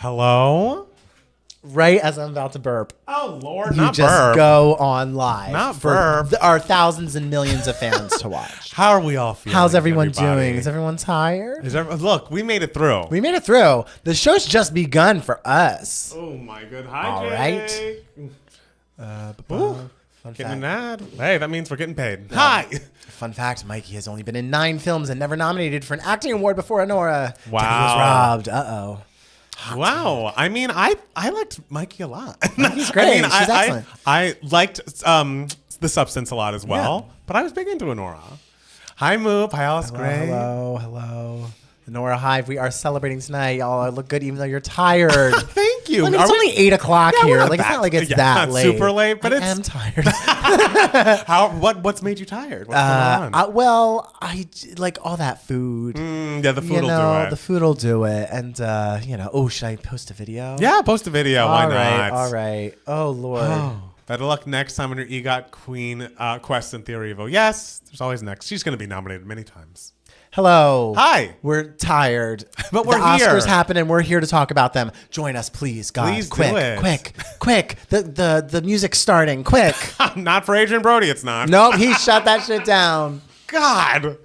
Hello? Right as I'm about to burp. Oh, Lord, You not just burp. go on live. Not for burp. our thousands and millions of fans to watch. How are we all feeling? How's everyone everybody? doing? Is everyone tired? Look, we made it through. We made it through. The show's just begun for us. Oh, my good. Hi, All Jay. Ooh, Fun getting fact. an ad. Hey, that means we're getting paid. Hi. Fun fact, Mikey has only been in 9 films and never nominated for an acting award before Honora. Wow. He was robbed. Uh-oh. Wow. I mean, I liked Mikey a lot. Mikey's great. She's excellent. I liked The Substance a lot as well, but I was big into Honora. Hi, Moop. Hi, Alice Gray. Hello. The Nora Hive, we are celebrating tonight. Y'all look good even though you're tired. Thank you. I mean, it's only 8 o'clock Yeah, we're here. not Like, it's that- not like it's yeah, that not late. super late, but I it's- am tired. What's made you tired? What's going on? Well, I like all that food. Yeah, the food will do it. The food will do it. And, should I post a video? Yeah, post a video. Why not? All right. Oh, Lord. Oh, better luck next time on your EGOT Queen Quest and Theory Evo. Yes, there's always next. She's going to be nominated many times. Hello. Hi. We're tired. But we're the Oscars here. happen and we're here to talk about them. Join us, please, God. Please do quick, it. quick. The music's starting. Quick. Not for Adrian Brody, it's not. Nope, he shut that shit down. God.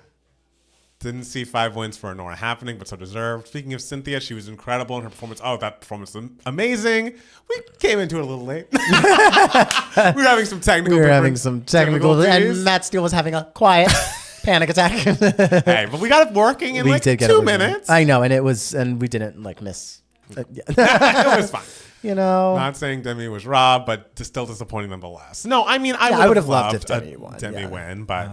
Didn't see 5 wins for Honora happening, but so deserved. Speaking of Cynthia, she was incredible in her performance. Oh, that performance was amazing. We came into it a little late. we were having some technical difficulties. and Matt Steele was having a quiet panic attack. Hey, but we got it working in like 2 minutes. I know, and we didn't miss. It was fine. Not saying Demi was robbed, but still disappointing nonetheless. No, I mean, I would have loved loved if Demi won. Demi win, but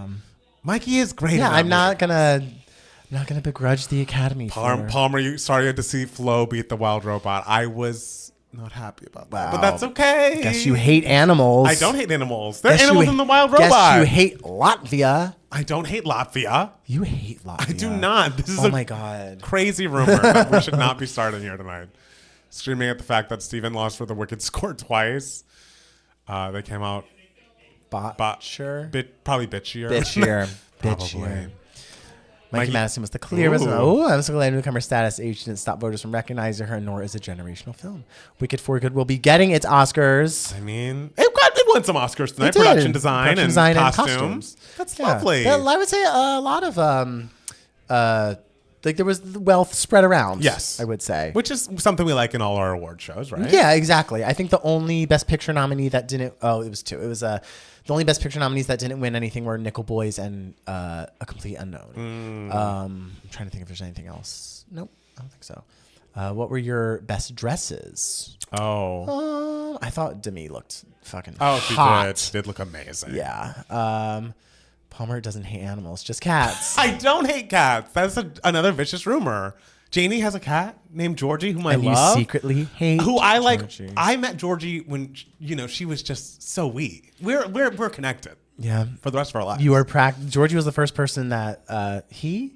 Mikey is great. Yeah, in that I'm not movie. gonna begrudge the Academy. Palmer, you started to see Flo beat the wild robot. I was not happy about that, but that's okay. Guess you hate animals. I don't hate animals. They're animals in the wild robot. Guess you hate Latvia. I don't hate Latvia. You hate Latvia. I do not. This is my God. Crazy rumor that we should not be starting here tonight. Screaming at the fact that Steven lost for the Wicked scored twice. They came out sure. Probably bitchier. Bitchier. Mikey Madison was the clear resident. Oh, I'm so glad newcomer status age didn't stop voters from recognizing her, nor is a generational film. Wicked for Good will be getting its Oscars. I mean, it won some Oscars tonight. Production design and costumes. That's lovely. I would say a lot of there was wealth spread around. Yes, I would say, which is something we like in all our award shows, right? Yeah, exactly. I think the only Best Picture nominee that didn't. Oh, it was 2. It was the only Best Picture nominees that didn't win anything were Nickel Boys and A Complete Unknown. I'm trying to think if there's anything else. Nope, I don't think so. What were your best dresses? I thought Demi looked fucking hot. She did look amazing. Yeah. Palmer doesn't hate animals, just cats. I don't hate cats. That's another vicious rumor. Janie has a cat named Georgie, whom I love. You secretly hate who I like. Georgie. I met Georgie when she was just so wee. We're connected. Yeah, for the rest of our lives. You are Georgie was the first person that she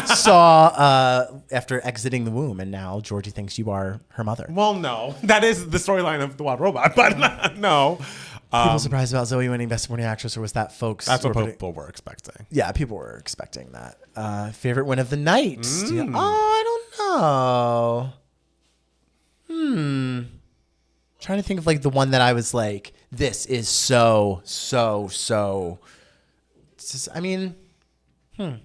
saw after exiting the womb, and now Georgie thinks you are her mother. Well, no, that is the storyline of The Wild Robot, but no. People surprised about Zoe winning Best Supporting Actress, or was that folks? That's what people were expecting. Yeah, people were expecting that. Favorite win of the night? I don't know. Trying to think of like the one that I was like, this is so. I mean, I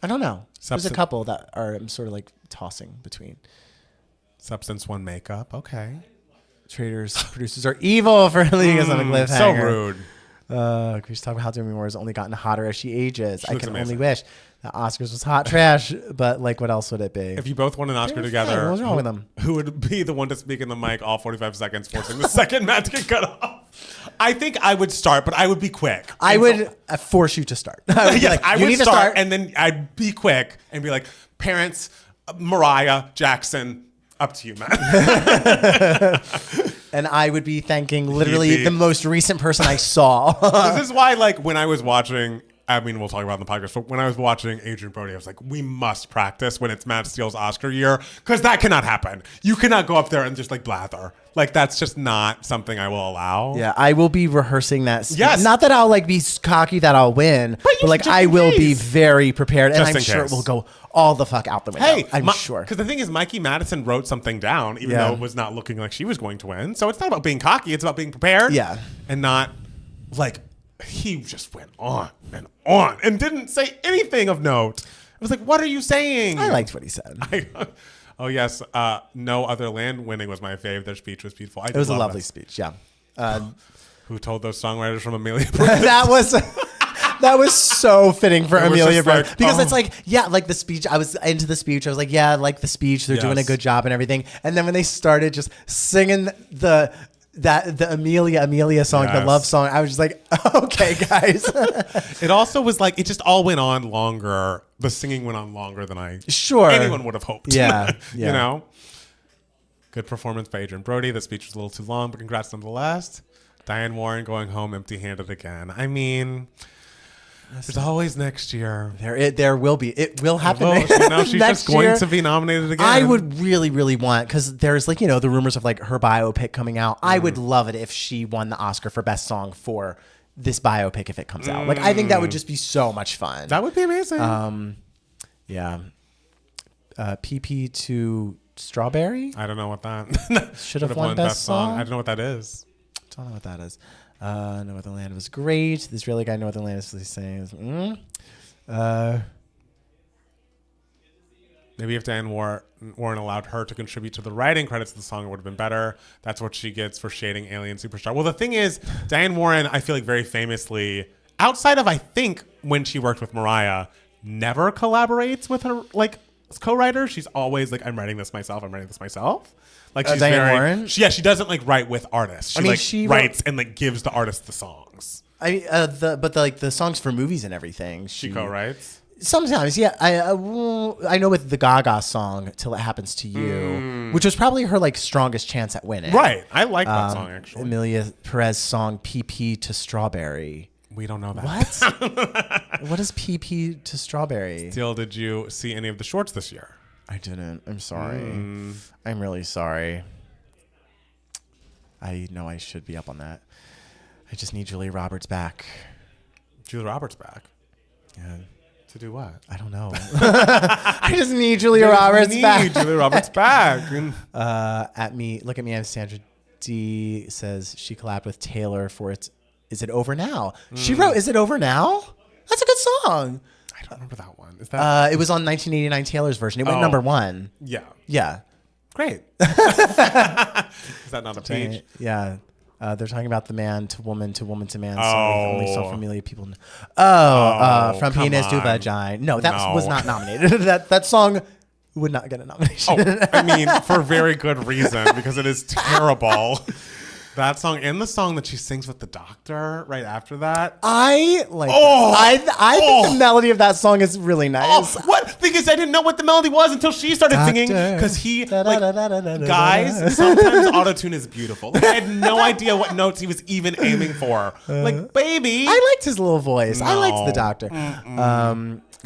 don't know. There's a couple that I'm sort of like tossing between. Substance won makeup. Okay. Producers are evil for leaving us on a cliffhanger. So rude. Can we just talk about how Demi Moore has only gotten hotter as she ages? She I can amazing. only wish that Oscars was hot trash, but like, what else would it be? If you both won an Oscar together, what was wrong with them? Who would be the one to speak in the mic all 45 seconds, forcing the second Matt to get cut off? I think I would start, but I would be quick. I would force you to start. I would, I would start, and then I'd be quick and be like, parents, Mariah, Jackson, up to you, Matt. And I would be thanking literally the most recent person I saw. This is why, like, when I was watching I mean, we'll talk about it in the podcast, but when I was watching Adrian Brody, I was like, we must practice when it's Matt Steele's Oscar year, because that cannot happen. You cannot go up there and just like blather. Like, that's just not something I will allow. Yeah, I will be rehearsing that. Yes. Not that I'll like be cocky that I'll win, but like I will be very prepared, and Just I'm in sure case. it will go all the fuck out the window. Hey, I'm sure. Because the thing is, Mikey Madison wrote something down, even though it was not looking like she was going to win. So it's not about being cocky. It's about being prepared. Yeah. And not like he just went on and didn't say anything of note. I was like, what are you saying? I liked what he said. Oh, yes. No Other Land winning was my fave. Their speech was beautiful. It was a lovely speech. Yeah. Who told those songwriters from Amelia? That was so fitting for It was Amelia just Brown, like, because it's like, yeah, like the speech. I was into the speech. I was like, yeah, I like the speech. They're doing a good job and everything. And then when they started just singing the Amelia song, the love song, I was just like, okay, guys. It also was like, it just all went on longer. The singing went on longer than anyone would have hoped. Yeah. You know? Good performance by Adrian Brody. The speech was a little too long, but congrats nonetheless. Diane Warren going home empty-handed again. I mean, there's always next year. There will be. It will happen. She's just going to be nominated again. I would really, really want, because there's like, the rumors of like her biopic coming out. I would love it if she won the Oscar for Best Song for this biopic if it comes out. Like, I think that would just be so much fun. That would be amazing. Yeah. PP to Strawberry? I don't know what that Should have won Best Song. I don't know what that is. Don't know what that is. Northern Land was great. The Israeli guy Northern Land is saying, maybe if Diane Warren allowed her to contribute to the writing credits of the song, it would have been better. That's what she gets for shading Alien Superstar. Well, the thing is, Diane Warren, I feel like very famously, outside of, I think, when she worked with Mariah, never collaborates with her, like, co-writer. She's always like, I'm writing this myself. Like, she's Diane Warren? She doesn't like write with artists. She writes and like gives the artist the songs. The songs for movies and everything. She co-writes. Sometimes, yeah. I know with the Gaga song "Till It Happens to You," which was probably her like strongest chance at winning. Right. I like that song actually. Amelia Perez song "PP to Strawberry." We don't know that. What? What is PP to Strawberry? Still, did you see any of the shorts this year? I didn't. I'm sorry. I'm really sorry. I know I should be up on that. I just need Julia Roberts back. Julia Roberts back? Yeah. To do what? I don't know. I just need Julia Roberts back. Julia Roberts back. Look at me. I'm Sandra D says she collabed with Taylor for its Is It Over Now? She wrote Is It Over Now? That's a good song. I don't remember that one. Is that? It was on 1989 Taylor's version. It went number one. Yeah. Yeah. Great. Is that not a page? Yeah. They're talking about the man to woman to woman to man song. Oh. Only so familiar people. From come penis to on. vagina. No, that was not nominated. that song would not get a nomination. I mean, for very good reason, because it is terrible. That song and the song that she sings with the doctor right after that. I like. I think the melody of that song is really nice. What? Because I didn't know what the melody was until she started singing. Because guys, sometimes autotune is beautiful. Like, I had no idea what notes he was even aiming for. Like, baby. I liked his little voice. I liked the doctor.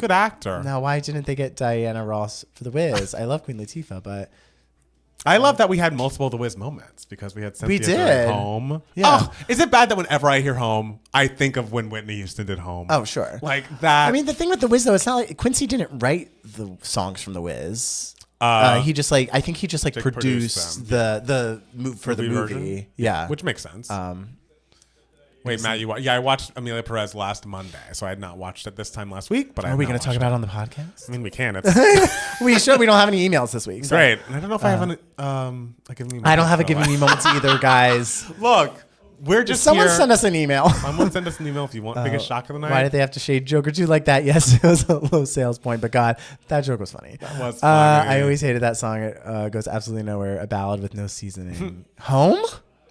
Good actor. Now, why didn't they get Diana Ross for The Wiz? I love Queen Latifah, but. I love that we had multiple The Wiz moments because we had Cynthia during Home. Yeah. Oh, is it bad that whenever I hear Home, I think of when Whitney Houston did Home? Oh, sure. Like that. I mean, the thing with The Wiz, though, it's not like Quincy didn't write the songs from The Wiz. He just I think he just produced the movie. Version? Yeah. Which makes sense. Wait, Matt, I watched Amelia Perez last Monday, so I had not watched it this time last week. But are we going to talk about it on the podcast? I mean, we can. It's We should. We don't have any emails this week. So. Great. And I don't know if I have a Give Me Moments. I don't have a Give Me Moments either, guys. Look, we're just Someone here. send us an email. Someone send us an email if you want. Biggest shock of the night. Why did they have to shade Joker 2 like that? Yes, it was a low sales point, but God, that joke was funny. That was funny. I always hated that song. It goes absolutely nowhere. A ballad with no seasoning. Home?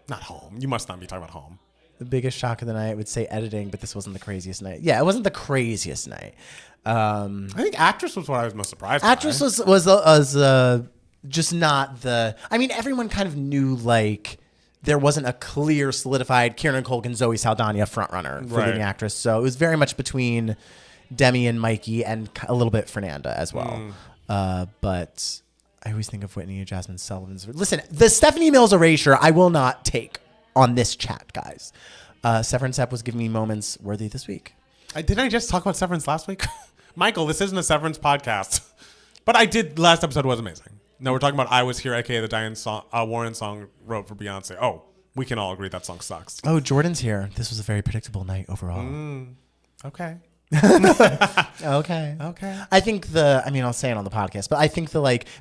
Not Home. You must not be talking about Home. The biggest shock of the night would say editing, but this wasn't the craziest night. Yeah, it wasn't the craziest night. I think Actress was what I was most surprised Actress by. was just not the. I mean, everyone kind of knew like there wasn't a clear solidified Kieran Culkin, Zoe Saldana frontrunner for leading actress. So it was very much between Demi and Mikey and a little bit Fernanda as well. But I always think of Whitney and Jasmine Sullivan's. Listen, the Stephanie Mills erasure I will not take on this chat, guys. Severance Ep was giving me moments worthy this week. Didn't I just talk about Severance last week? Michael, this isn't a Severance podcast. But I did. Last episode was amazing. No, we're talking about I Was Here, a.k.a. the Diane Warren song wrote for Beyonce. Oh, we can all agree that song sucks. Oh, Jordan's here. This was a very predictable night overall. Okay. Okay. I think I'll say it on the podcast, but I think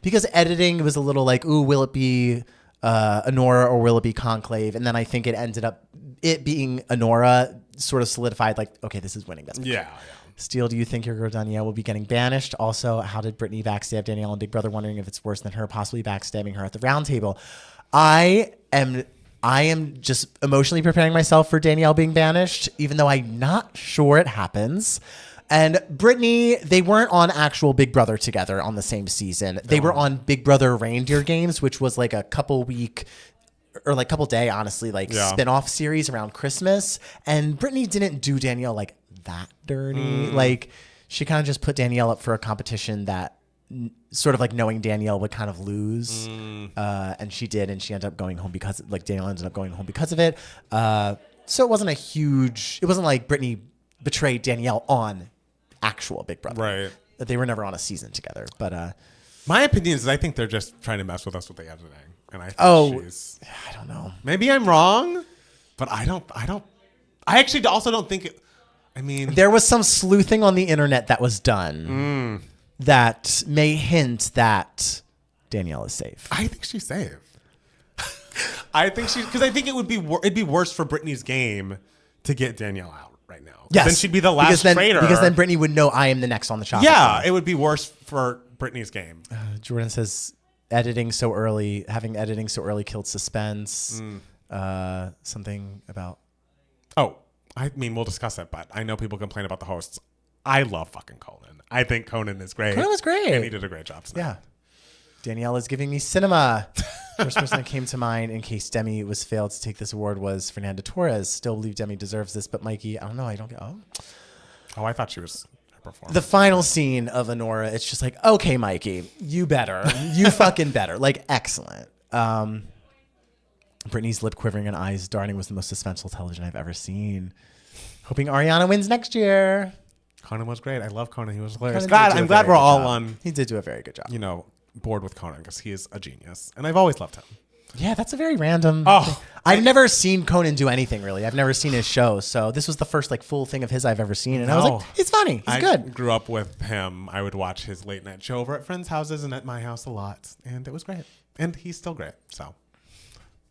because editing was a little like, ooh, will it be Honora or will it be Conclave? And then I think it ended up it being Honora sort of solidified like, okay, this is winning. Best Picture. Yeah. Steele, do you think your girl Danielle will be getting banished? Also, how did Brittany backstab Danielle on Big Brother? Wondering if it's worse than her possibly backstabbing her at the round table. I am just emotionally preparing myself for Danielle being banished, even though I'm not sure it happens. And Brittany, they weren't on actual Big Brother together on the same season. They were on Big Brother Reindeer Games, which was like a couple week or like couple day, honestly, spin-off series around Christmas. And Brittany didn't do Danielle like that dirty. Like she kind of just put Danielle up for a competition that sort of like knowing Danielle would kind of lose. And she did, and she ended up going home because Danielle ended up going home because of it. So it wasn't like Brittany betrayed Danielle on actual Big Brother. Right. They were never on a season together. But my opinion is I think they're just trying to mess with us with the editing. And I think I don't know. Maybe I'm wrong, but I actually also don't think it. I mean, there was some sleuthing on the internet that was done that may hint that Danielle is safe. I think she's safe. Because I think it'd be worse for Brittany's game to get Danielle out right now. Yes, then she'd be the last traitor. Because then Brittany would know I am the next on the chopping block. It would be worse for Brittany's game. Jordan says having editing so early killed suspense. Something about. Oh. I mean, we'll discuss it, but I know people complain about the hosts. I love fucking Conan. I think Conan is great. Conan was great. And he did a great job tonight. Yeah. Danielle is giving me cinema. First person that came to mind in case Demi was failed to take this award was Fernanda Torres. Still believe Demi deserves this, but Mikey, I don't know. I don't get. Oh, I thought she was her performance. The final scene of Honora, it's just like, okay, Mikey, you better. You fucking better. Like, excellent. Brittany's lip quivering and eyes darting was the most suspenseful television I've ever seen. Hoping Ariana wins next year. Conan was great. I love Conan. He was hilarious. Conan I'm glad we're all on. He did do a very good job. Board with Conan because he is a genius, and I've always loved him. Yeah, that's a very random. I've never seen Conan do anything really. I've never seen his show, so this was the first full thing of his I've ever seen, and I was like, he's funny. He's good. I grew up with him. I would watch his late night show over at friends' houses and at my house a lot, and it was great. And he's still great. So.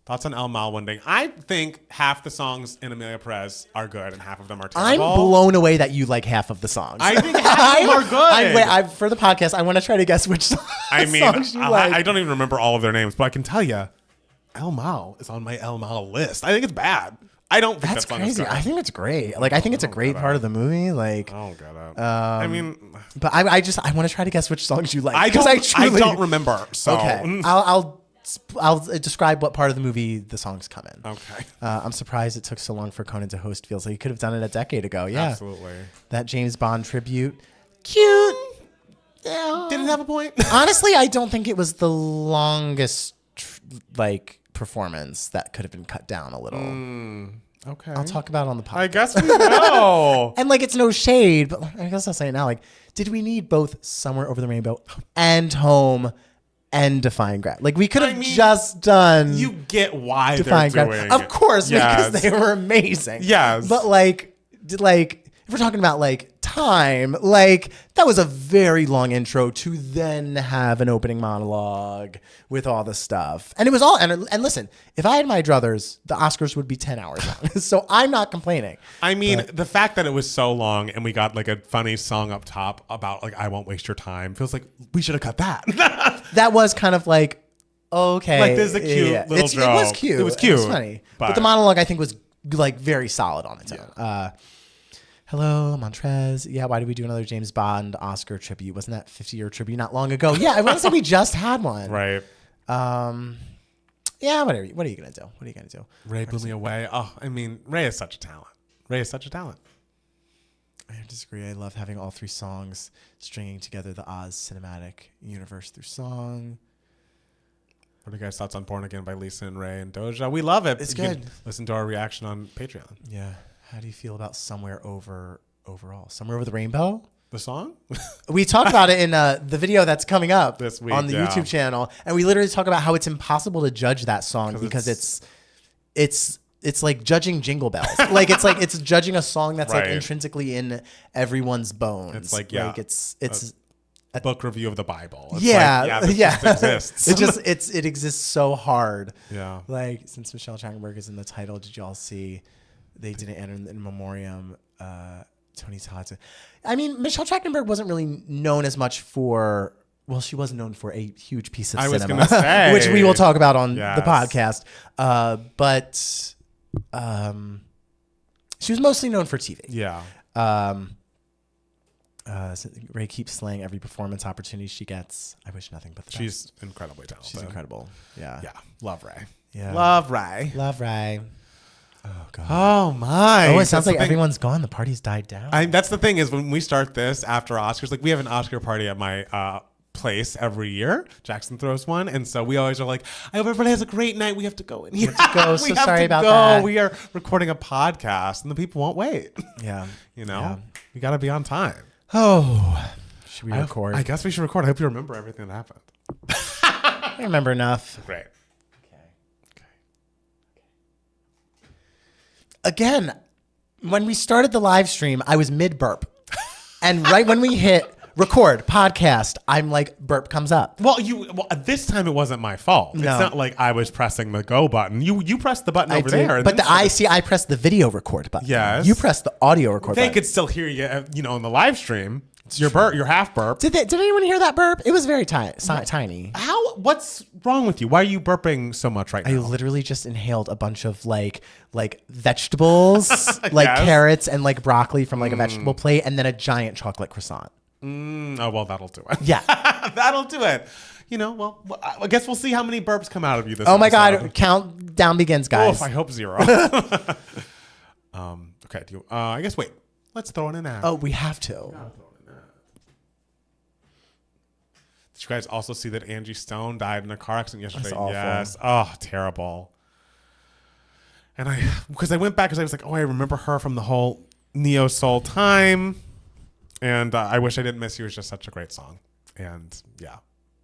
Thoughts on El Mal winning? I think half the songs in Amelia Perez are good and half of them are terrible. I'm blown away that you like half of the songs. I think half of them are good. For the podcast, I want to try to guess which songs you like. I don't even remember all of their names, but I can tell you, El Mal is on my El Mal list. I think it's bad. I don't think that's crazy. I think it's great. I think it's a great part of the movie. I don't get it. But I want to try to guess which songs you like. I don't remember. So okay, I'll describe what part of the movie the songs come in. Okay. I'm surprised it took so long for Conan to host. Feels like he could have done it a decade ago. Yeah, absolutely. That James Bond tribute, cute. Yeah. Did it have a point? Honestly, I don't think it was the longest performance that could have been cut down a little. Okay. I'll talk about it on the podcast. I guess we will. And it's no shade, but I guess I'll say it now. Did we need both Somewhere Over the Rainbow and Home and Defying Gravity? We could have just done. You get why Defying they're Gravity, doing. of course, because they were amazing. Yes, but if we're talking about time, that was a very long intro to then have an opening monologue with all the stuff, and it was all. And listen, if I had my druthers, the Oscars would be 10 hours long. So I'm not complaining. I mean, the fact that it was so long and we got a funny song up top about I won't waste your time feels like we should have cut that. That was kind of okay. This is a cute little joke. It was cute. It was cute. It was funny. But the monologue I think was very solid on its own. Yeah. Hello, Montrez. Yeah, why did we do another James Bond Oscar tribute? Wasn't that 50-year tribute not long ago? Yeah, I want to say we just had one. Right. Yeah, whatever. What are you gonna do? What are you gonna do? Ray blew me away. Oh, I mean, Ray is such a talent. Ray is such a talent. I disagree. I love having all 3 songs stringing together the Oz cinematic universe through song. What are you guys' thoughts on Born Again by Lisa and Ray and Doja? We love it. It's You can good. listen to our reaction on Patreon. Yeah. How do you feel about Somewhere Over overall? Somewhere Over the Rainbow? The song? We talked about it in the video that's coming up This week, on the yeah. YouTube channel, and we literally talk about how it's impossible to judge that song because it's like judging Jingle Bells. it's judging a song that's like Right. intrinsically in everyone's bones. It's like, yeah, it's a book review of the Bible. It's yeah, this yeah. just exists. it exists so hard. Yeah. Like, since Michelle Trachtenberg is in the title, did y'all see they didn't enter in memoriam Tony Todd? I mean, Michelle Trachtenberg wasn't really known as much for. Well, she was known for a huge piece of I was cinema, gonna say. which we will talk about on Yes. the podcast. But she was mostly known for TV. Yeah. So Ray keeps slaying every performance opportunity she gets. I wish nothing but the best. She's incredibly talented. She's incredible. Yeah. Yeah. Love Ray. Yeah. Love Ray. Love Ray. Oh, God. Oh, my. Oh, it That's sounds the like thing. everyone's gone. The party's died down. That's the thing is when we start this after Oscars, like we have an Oscar party at my place every year. Jackson throws one. And so we always are like, I hope everybody has a great night. We have to go in here. We have to go. So We have sorry to about go. that. We are recording a podcast and the people won't wait. Yeah. You know, Yeah. we got to be on time. Oh. Should we record? I guess we should record. I hope you remember everything that happened. I remember enough. Great. Again, when we started the live stream, I was mid burp. And right when we hit record podcast, I'm like, burp comes up. Well, this time it wasn't my fault. No. It's not like I was pressing the go button. You pressed the button over did. there. and But then I pressed the video record button. Yes. You pressed the audio record they button. could still hear you, in the live stream. Your burp, your half burp. Did anyone hear that burp? It was very tiny. What's wrong with you? Why are you burping so much right I now? literally just inhaled a bunch of like vegetables, like Yes. carrots and like broccoli from like a vegetable plate, and then a giant chocolate croissant. Oh, well, that'll do it. Yeah. That'll do it. Well, I guess we'll see how many burps come out of you this Oh my episode. God! Countdown begins, guys. Oof, I hope 0. Okay. I guess, wait. Let's throw in an ad. Oh, we have to. Did you guys also see that Angie Stone died in a car accident yesterday? That's awful. Yes. Oh, terrible. And because I went back because I was like, oh, I remember her from the whole Neo Soul time. And I Wish I Didn't Miss You was just such a great song. And yeah.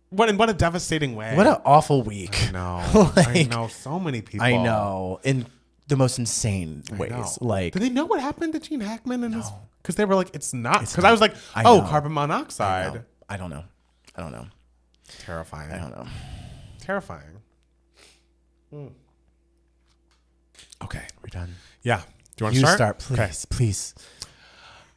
What a devastating way. What an awful week. I know. I Like, know. So many people. I know, in the most insane I ways. know. Like, did they know what happened to Gene Hackman? And because they were like, it's not. It's Because not. I was like, I oh, know. carbon monoxide. I don't know. Terrifying. I don't know. Terrifying. Okay. We're done. Yeah. Do you want You to start, start? please, please.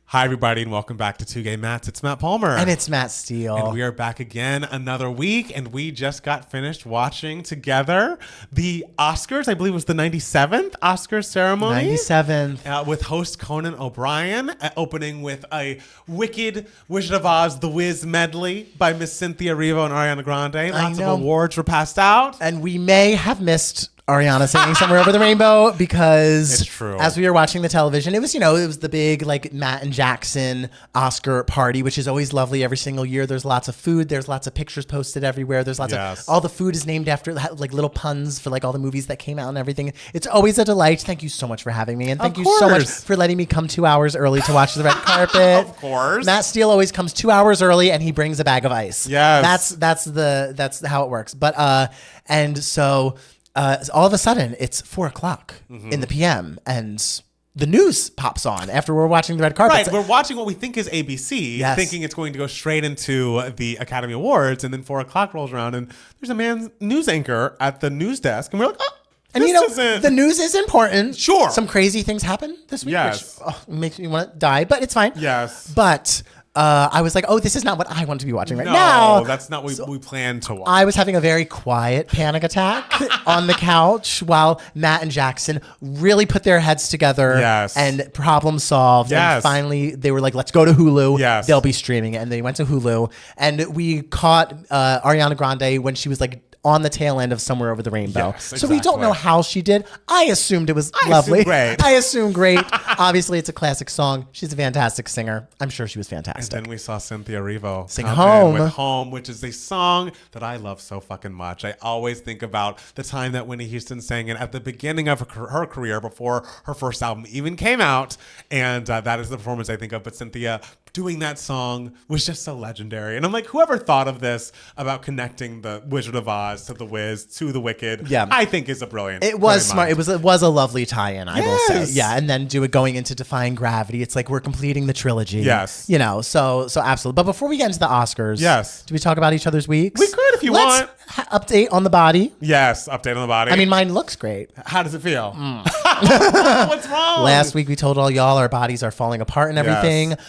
Hi, everybody, and welcome back to Two Gay Mats. It's Matt Palmer. And it's Matt Steele. And we are back again another week, and we just got finished watching together the Oscars. I believe it was the 97th Oscars ceremony. 97th. With host Conan O'Brien, opening with a wicked Wizard of Oz The Wiz medley by Miss Cynthia Erivo and Ariana Grande. Lots know. of awards were passed out. And we may have missed Ariana singing Somewhere Over the Rainbow because It's true. as we were watching the television, it was the big like Matt and Jackson Oscar party, which is always lovely every single year. There's lots of food. There's lots of pictures posted everywhere. There's lots Yes. of all the food is named after like little puns for like all the movies that came out and everything. It's always a delight. Thank you so much for having me. And thank Of you so much course. for letting me come 2 hours early to watch the red carpet. Of course. Matt Steele always comes 2 hours early and he brings a bag of ice. Yes. That's how it works. But and so all of a sudden it's 4:00 in the PM and the news pops on after we're watching the red carpet. Right, we're watching what we think is ABC, Yes. thinking it's going to go straight into the Academy Awards, and then 4:00 rolls around, and there's a news anchor at the news desk, and we're like, oh, And this isn't... the news is important. Sure. Some crazy things happen this week, Yes. which makes me want to die, but it's fine. Yes. But I was like, oh, this is not what I want to be watching right No, now. that's not what we planned to watch. I was having a very quiet panic attack on the couch while Matt and Jackson really put their heads together Yes. and problem solved. Yes. And finally, they were like, let's go to Hulu. Yes. They'll be streaming it. And they went to Hulu. And we caught Ariana Grande when she was like on the tail end of Somewhere Over the Rainbow. Yes, So we don't know exactly. how she did. I assumed it was lovely. assume great. I assume great. Obviously, it's a classic song. She's a fantastic singer. I'm sure she was And fantastic. then we saw Cynthia Erivo Sing come Home. in with Home, which is a song that I love so fucking much. I always think about the time that Whitney Houston sang it at the beginning of her career before her first album even came out. And that is the performance I think of. But Cynthia doing that song was just so legendary. And I'm like, whoever thought of this about connecting the Wizard of Oz to the Wiz to the Wicked, Yeah. I think is a brilliant. It was brilliant smart. mind. It was a lovely tie-in, I will say. Yes. Yeah, and then do it going into Defying Gravity. It's like we're completing the trilogy. Yes. You know, so absolutely. But before we get into the Oscars, Yes. do we talk about each other's weeks? We could if you Let's want. Update on the body. Yes, update on the body. I mean, mine looks great. how does it feel? What's wrong? Last week we told all y'all our bodies are falling apart and everything. Yes.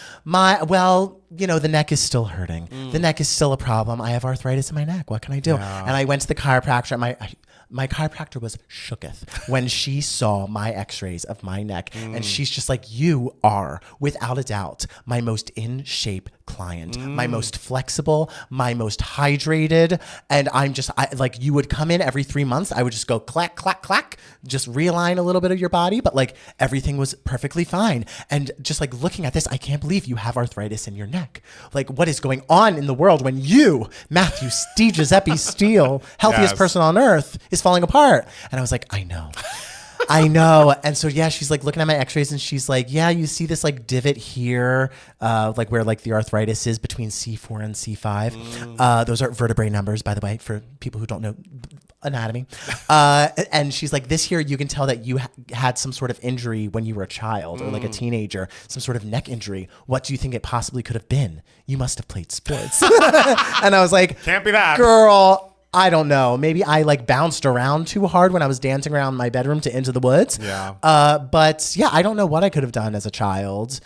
You know, the neck is still hurting. The neck is still a problem. I have arthritis in my neck. What can I do? Yeah. And I went to the chiropractor. My chiropractor was shooketh when she saw my x-rays of my neck. And she's just like, you are, without a doubt, my most in shape client, my most flexible, my most hydrated. And like, you would come in every 3 months. I would just go clack, clack, clack, just realign a little bit of your body. But like, everything was perfectly fine. And just like looking at this, I can't believe you have arthritis in your neck. Like, what is going on in the world when you, Matthew D. Giuseppe Steele, healthiest Yes. person on earth, is falling apart? And I was like, I know. I know. And so, yeah, she's like looking at my x-rays and she's like, yeah, you see this like divot here, like where like the arthritis is between C4 and C5. Those are vertebrae numbers, by the way, for people who don't know anatomy. And she's like, this here, you can tell that you had some sort of injury when you were a child or like a teenager, some sort of neck injury. What do you think it possibly could have been? You must have played sports. And I was like, Can't be that. girl, I don't know. Maybe I like bounced around too hard when I was dancing around my bedroom to Into the Woods. Yeah. But yeah, I don't know what I could have done as a child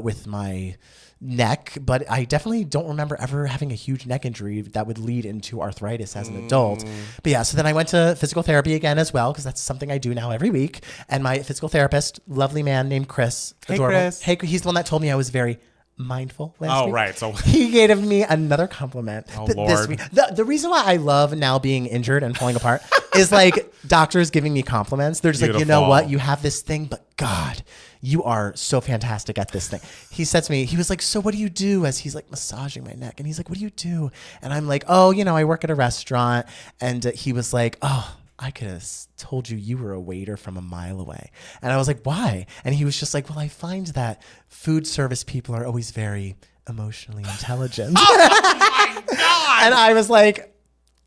with my neck, but I definitely don't remember ever having a huge neck injury that would lead into arthritis as an adult. But yeah, so then I went to physical therapy again as well, because that's something I do now every week. And my physical therapist, lovely man named Chris, Hey, adorable. Chris. Hey, he's the one that told me I was very mindful last week. Right. So He gave me another compliment this Lord. week. The reason why I love now being injured and falling apart is like doctors giving me compliments. They're just like, you know Beautiful. what? You have this thing, but God, you are so fantastic at this thing. He said to me, he was like, so what do you do? As he's like massaging my neck. And he's like, what do you do? And I'm like, oh, you know, I work at a restaurant. And he was like, oh, I could have told you were a waiter from a mile away. And I was like, why? And he was just like, well, I find that food service people are always very emotionally intelligent. And I was like,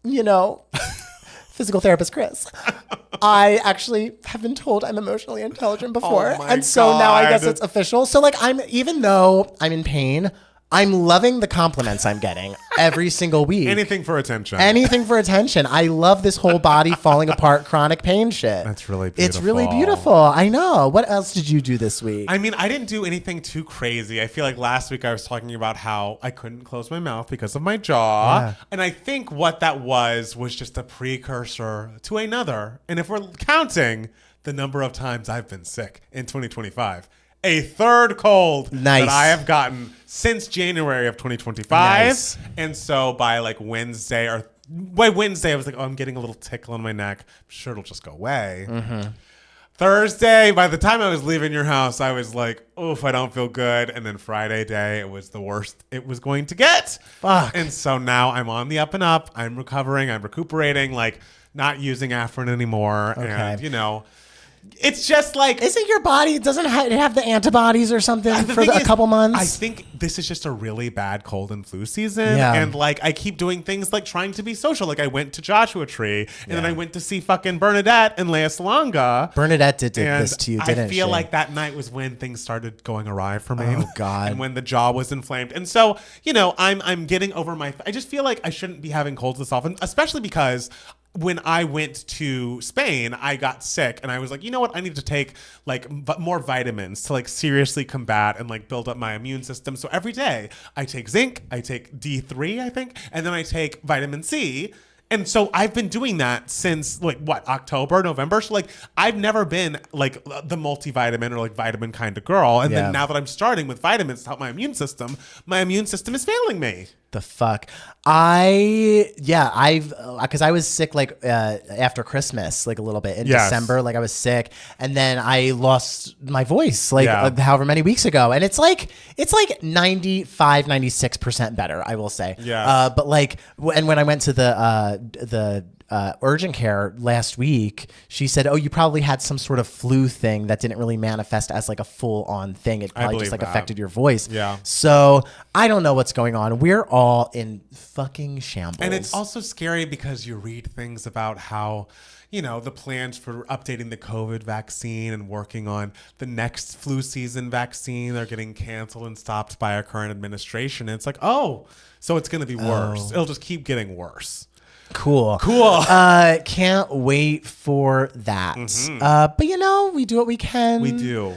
you know, physical therapist Chris, I actually have been told I'm emotionally intelligent before. Oh my and so now I guess God. it's official. So like even though I'm in pain, I'm loving the compliments I'm getting every single week. anything for attention. Anything for attention. I love this whole body falling apart chronic pain shit. That's really It's really beautiful. beautiful. I know. What else did you do this week? I mean, I didn't do anything too crazy. I feel like last week I was talking about how I couldn't close my mouth because of my jaw. Yeah. And I think what that was just a precursor to another. And if we're counting the number of times I've been sick in 2025, a third cold Nice. that I have gotten since January of 2025. Nice. And so by like Wednesday, I was like, oh, I'm getting a little tickle in my neck. I'm sure it'll just go away. Thursday, by the time I was leaving your house, I was like, oof, I don't feel good. And then Friday day, it was the worst it was going to get. Fuck. And so now I'm on the up and up. I'm recovering. I'm recuperating, like not using Afrin anymore. Okay. And, you know, it's just like... Isn't your body, doesn't it have the antibodies or something The for thing a is, couple months? I think this is just a really bad cold and flu season. Yeah. And like I keep doing things like trying to be social. Like I went to Joshua Tree and then I went to see fucking Bernadette and Leia Salonga. Bernadette did And this to you, didn't she? I feel like that night was when things started going awry for me. Oh, God. And when the jaw was inflamed. And so, you know, I'm getting over I just feel like I shouldn't be having colds this often, especially because when I went to Spain, I got sick and I was like, you know what? I need to take like more vitamins to like seriously combat and like build up my immune system. So every day I take zinc, I take D3, I think, and then I take vitamin C. And so I've been doing that since like October, November. So like I've never been like the multivitamin or like vitamin kind of girl. And Yeah. then now that I'm starting with vitamins to help my immune system is failing me. The fuck? Because I was sick like after Christmas, like a little bit in December, like I was sick, and then I lost my voice like however many weeks ago, and it's like 96% better, I will say. But like, and when I went to the urgent care last week, she said, "Oh, you probably had some sort of flu thing that didn't really manifest as like a full-on thing. It probably just like affected your voice." Yeah. So I don't know what's going on. We're all in fucking shambles. And it's also scary because you read things about how, you know, the plans for updating the COVID vaccine and working on the next flu season vaccine are getting canceled and stopped by our current administration. And it's like, oh, so it's going to be worse. It'll just keep getting worse. Cool. Can't wait for that. But you know, we do what we can. We do.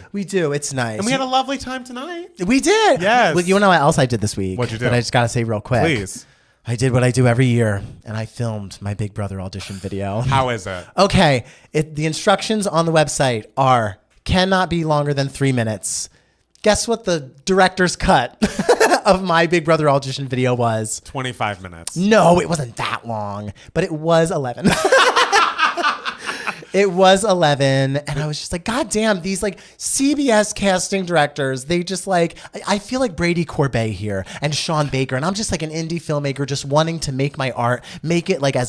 It's nice. And we had a lovely time tonight. We did. Yes. Well, you know what else I did this week? What'd you do? That I just got to say real quick. Please. I did what I do every year, and I filmed my Big Brother audition video. How is it? Okay. The instructions on the website are cannot be longer than 3 minutes. Guess what the director's cut of my Big Brother audition video was? 25 minutes. No, it wasn't that long, but it was 11. It was 11, and I was just like, God damn, these like CBS casting directors, they just like, I feel like Brady Corbet here and Sean Baker, and I'm just like an indie filmmaker just wanting to make my art, make it like I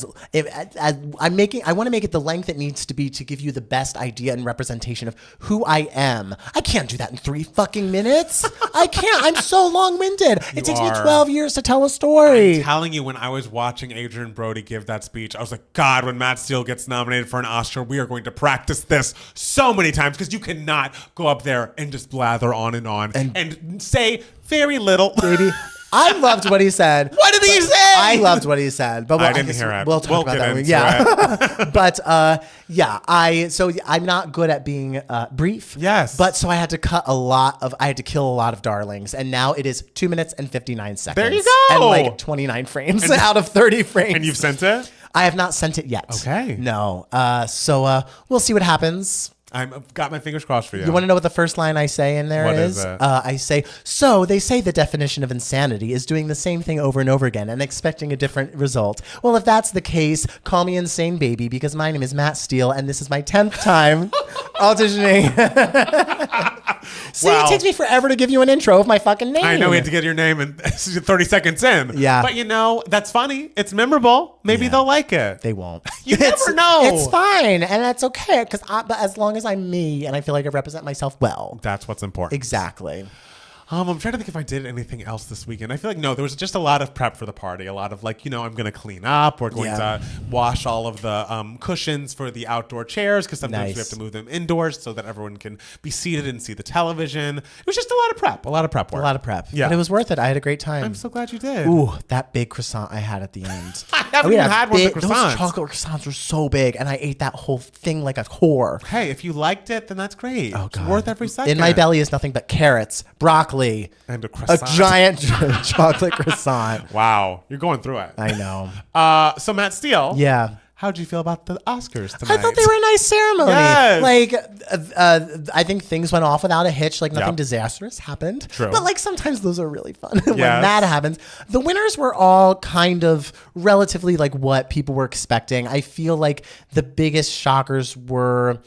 want to make it the length it needs to be to give you the best idea and representation of who I am. I can't do that in 3 fucking minutes. I can't. I'm so long-winded. It takes me 12 years to tell a story. I'm telling you, when I was watching Adrian Brody give that speech, I was like, God, when Matt Steele gets nominated for an Oscar, we are going to practice this so many times because you cannot go up there and just blather on and say very little. Baby, I loved what he said. What did he say? I loved what he said. But I didn't hear it. We'll talk about that. Yeah. But I'm not good at being brief. Yes. But so I had to kill a lot of darlings. And now it is 2 minutes and 59 seconds. There you go. And like 29 frames out of 30 frames. And you've sent it? I have not sent it yet. Okay. No. So we'll see what happens. I've got my fingers crossed for you. You want to know what the first line I say in there What is? is it? I say, so they say the definition of insanity is doing the same thing over and over again and expecting a different result. Well, if that's the case, call me insane, baby, because my name is Matt Steele, and this is my 10th time auditioning. See, it takes me forever to give you an intro of my fucking name. I know we had to get your name in 30 seconds in. Yeah. But you know, that's funny. It's memorable. Maybe they'll like it. They won't. You never know. It's fine, and that's okay, but as long as I'm me and I feel like I represent myself well. That's what's important. Exactly. I'm trying to think if I did anything else this weekend. I feel like, no, there was just a lot of prep for the party. A lot of like, you know, I'm going to clean up. We're going to wash all of the cushions for the outdoor chairs because sometimes we have to move them indoors so that everyone can be seated and see the television. It was just a lot of prep work. A lot of prep. Yeah. But it was worth it. I had a great time. I'm so glad you did. Ooh, that big croissant I had at the end. I haven't even had one of the croissants. Those chocolate croissants were so big, and I ate that whole thing like a whore. Hey, if you liked it, then that's great. Oh, God. It's worth every second. In my belly is nothing but carrots, broccoli, and a croissant. A giant chocolate croissant. Wow. You're going through it. I know. So Matt Steele. Yeah. How'd you feel about the Oscars tonight? I thought they were a nice ceremony. Yes. Like, I think things went off without a hitch. Like, nothing disastrous happened. True. But, like, sometimes those are really fun when that happens. The winners were all kind of relatively, like, what people were expecting. I feel like the biggest shockers were...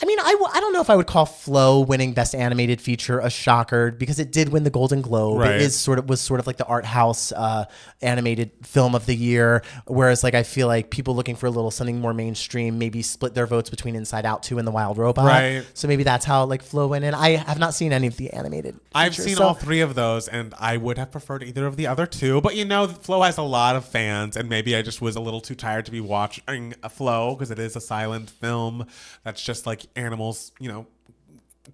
I mean, I don't know if I would call Flow winning Best Animated Feature a shocker because it did win the Golden Globe. Right. It was sort of like the art house animated film of the year. Whereas, like, I feel like people looking for a little something more mainstream maybe split their votes between Inside Out 2 and The Wild Robot. Right. So maybe that's how like Flow went in. I have not seen any of the animated. I've features, seen all 3 of those, and I would have preferred either of the other 2. But you know, Flow has a lot of fans, and maybe I just was a little too tired to be watching a Flow because it is a silent film that's just like animals, you know,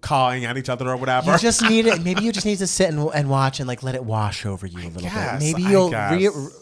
cawing at each other or whatever. You just need it. Maybe you just need to sit and watch and like let it wash over you a little bit. Maybe you'll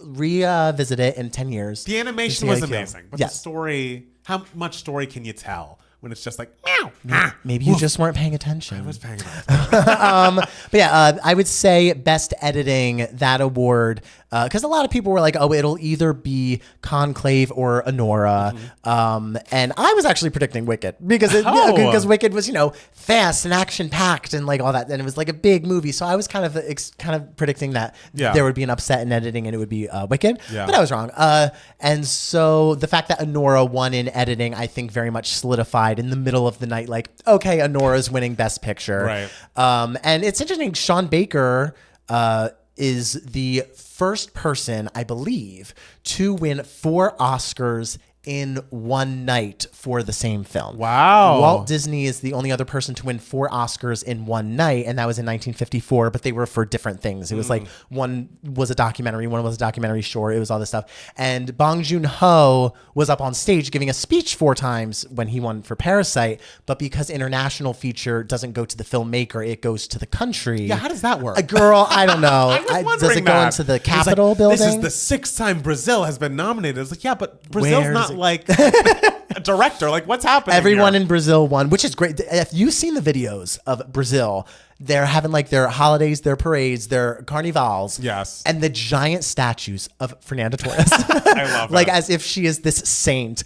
revisit it in 10 years. The animation was amazing, but the story, how much story can you tell when it's just like meow? Maybe you just weren't paying attention. I was paying attention. But yeah, I would say best editing, that award because a lot of people were like, oh, it'll either be Conclave or Honora. And I was actually predicting Wicked because Wicked was, fast and action packed and like all that. And it was like a big movie. So I was kind of predicting that there would be an upset in editing and it would be Wicked. Yeah. But I was wrong. And so the fact that Honora won in editing, I think very much solidified in the middle of the night, like, okay, Honora's winning Best Picture. Right. And it's interesting. Sean Baker is the first person, I believe, to win 4 Oscars in one night for the same film. Wow. Walt Disney is the only other person to win 4 Oscars in one night, and that was in 1954, but they were for different things. It was like one was a documentary, one was a documentary short, it was all this stuff. And Bong Joon-ho was up on stage giving a speech 4 times when he won for Parasite, but because international feature doesn't go to the filmmaker, it goes to the country. Yeah, how does that work? A girl, I don't know. I was wondering does it go into the Capitol building? This is the 6th time Brazil has been nominated. It's like, yeah, but Brazil's not like a director. Like, what's happening? Everyone here? in Brazil won, which is great. If you've seen the videos of Brazil, they're having like their holidays, their parades, their carnivals. Yes. And the giant statues of Fernanda Torres. I love like it. as if she is this saint.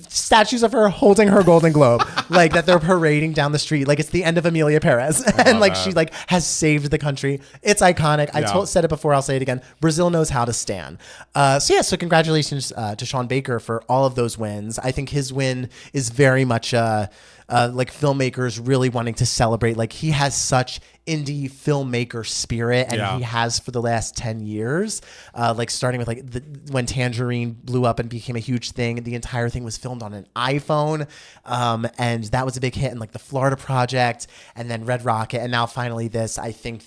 Statues of her holding her Golden Globe, like that they're parading down the street, like it's the end of Amelia Perez, and like she like has saved the country. It's iconic. I said it before. I'll say it again. Brazil knows how to stand. So congratulations to Sean Baker for all of those wins. I think his win is very much like filmmakers really wanting to celebrate. Like he has such indie filmmaker spirit, and he has for the last 10 years, like starting with like when Tangerine blew up and became a huge thing. The entire thing was filmed on an iPhone, and that was a big hit. And like the Florida Project, and then Red Rocket, and now finally this. I think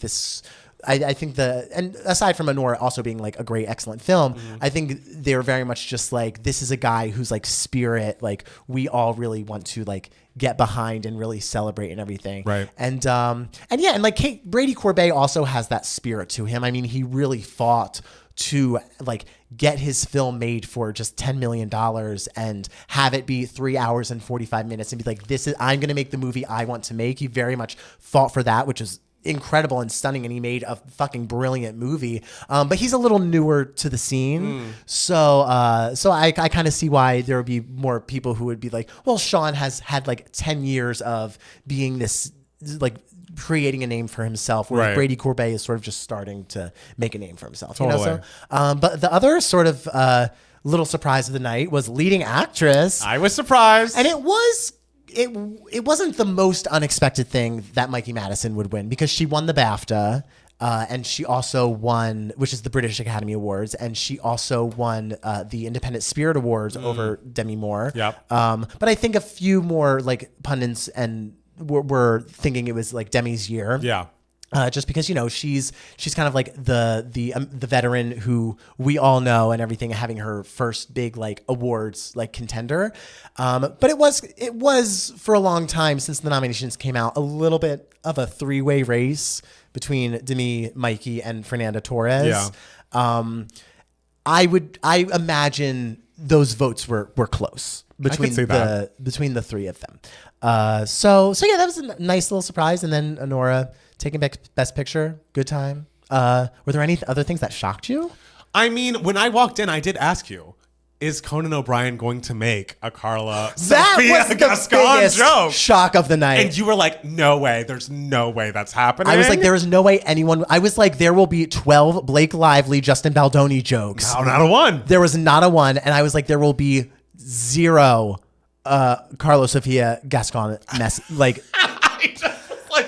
and aside from Honora also being like a great, excellent film, I think they're very much just like, this is a guy who's like spirit, like we all really want to like get behind and really celebrate and everything. Right. And like Brady Corbet also has that spirit to him. I mean, he really fought to like get his film made for just $10 million and have it be 3 hours and 45 minutes and be like, I'm going to make the movie I want to make. He very much fought for that, which is incredible and stunning, and he made a fucking brilliant movie. But he's a little newer to the scene, so I kind of see why there would be more people who would be like, well, Sean has had like 10 years of being this like creating a name for himself, whereas Brady Corbet is sort of just starting to make a name for himself. Totally. You know? So, but the other sort of little surprise of the night was leading actress. I was surprised, and it wasn't the most unexpected thing that Mikey Madison would win, because she won the BAFTA, and she also won, which is the British Academy Awards, and she also won the Independent Spirit Awards over Demi Moore. Yep. But I think a few more like pundits and were thinking it was like Demi's year. Yeah. Just because, she's kind of like the veteran who we all know and everything, having her first big like awards like contender. But it was for a long time since the nominations came out a little bit of a 3-way race between Demi, Mikey, and Fernanda Torres. Yeah. I imagine those votes were close between the 3 of them. So yeah, that was a nice little surprise. And then Honora taking back Best Picture, good time. Were there any other things that shocked you? I mean, when I walked in, I did ask you, is Conan O'Brien going to make a Carla That Sophia was the Gascon biggest joke? Shock of the night. And you were like, no way. There's no way that's happening. I was like, there is no way anyone... I was like, there will be 12 Blake Lively, Justin Baldoni jokes. No, not a one. There was not a one. And I was like, there will be 0 Carlos Sophia Gascon mess. Like...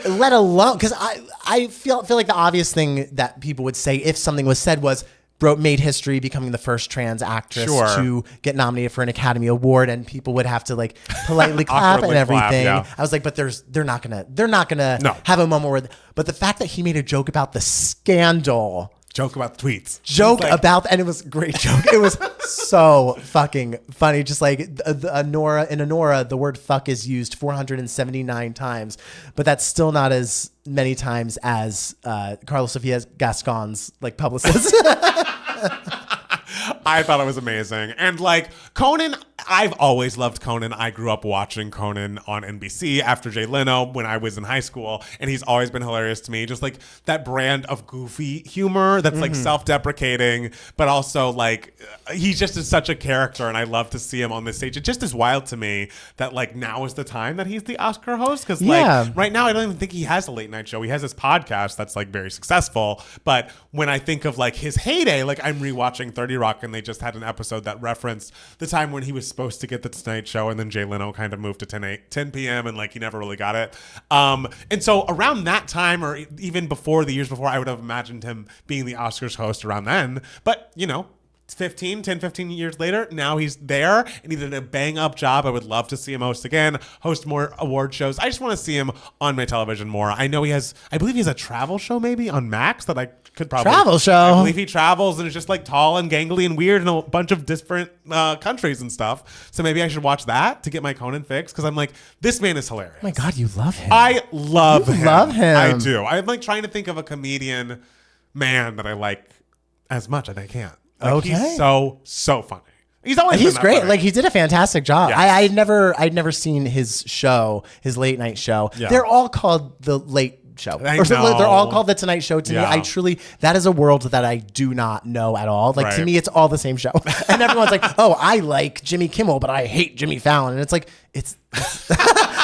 let alone, because I feel like the obvious thing that people would say if something was said was made history, becoming the first trans actress to get nominated for an Academy Award, and people would have to like politely clap and everything. I was like, but they're not gonna have a moment where. But the fact that he made a joke about the scandal. Joke about the tweets. And it was a great joke. It was so fucking funny. Just like in Honora, the word fuck is used 479 times, but that's still not as many times as Carlos Sofia Gascon's like publicist. I thought it was amazing. And like Conan, I've always loved Conan. I grew up watching Conan on NBC after Jay Leno when I was in high school, and he's always been hilarious to me. Just like that brand of goofy humor that's like self-deprecating, but also like he just is such a character, and I love to see him on this stage. It just is wild to me that like now is the time that he's the Oscar host, because like right now I don't even think he has a late night show. He has his podcast that's like very successful, but when I think of like his heyday, like I'm rewatching 30 Rock, and they just had an episode that referenced the time when he was supposed to get the Tonight Show, and then Jay Leno kind of moved to 10 p.m. and like he never really got it. And so around that time, or even before, the years before, I would have imagined him being the Oscars host around then. But you know, 10, 15 years later, now he's there, and he did a bang up job. I would love to see him host again, host more award shows. I just want to see him on my television more. I know I believe he has a travel show maybe on Max that I could probably. Travel show? I believe he travels and is just like tall and gangly and weird in a bunch of different countries and stuff. So maybe I should watch that to get my Conan fix, because I'm like, this man is hilarious. Oh my God, you love him. I love him. Love him. I do. I'm like trying to think of a comedian man that I like as much as I can. Like, Okay. He's so funny. He's always He's been that great. funny. Like he did a fantastic job. Yes. I'd never seen his show, his late night show. Yeah. They're all called the Late Show. I Or so know. they're all called the Tonight Show to me. Yeah. I truly, that is a world that I do not know at all. Like to Right. me, it's all the same show. And everyone's like, oh, I like Jimmy Kimmel, but I hate Jimmy Fallon. And it's like, it's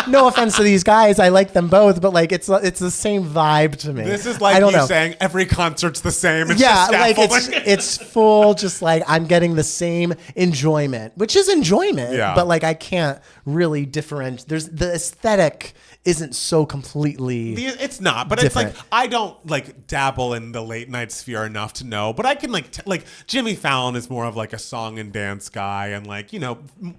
no offense to these guys. I like them both, but like, it's the same vibe to me. This is like I don't you know. saying every concert's the same. It's Yeah, just like scaffolding. it's full, just like I'm getting the same enjoyment, which is enjoyment, Yeah. but like I can't really differentiate. There's the aesthetic isn't so completely. It's not, but different. it's like I don't like dabble in the late night sphere enough to know. But I can like Jimmy Fallon is more of like a song and dance guy, and like you know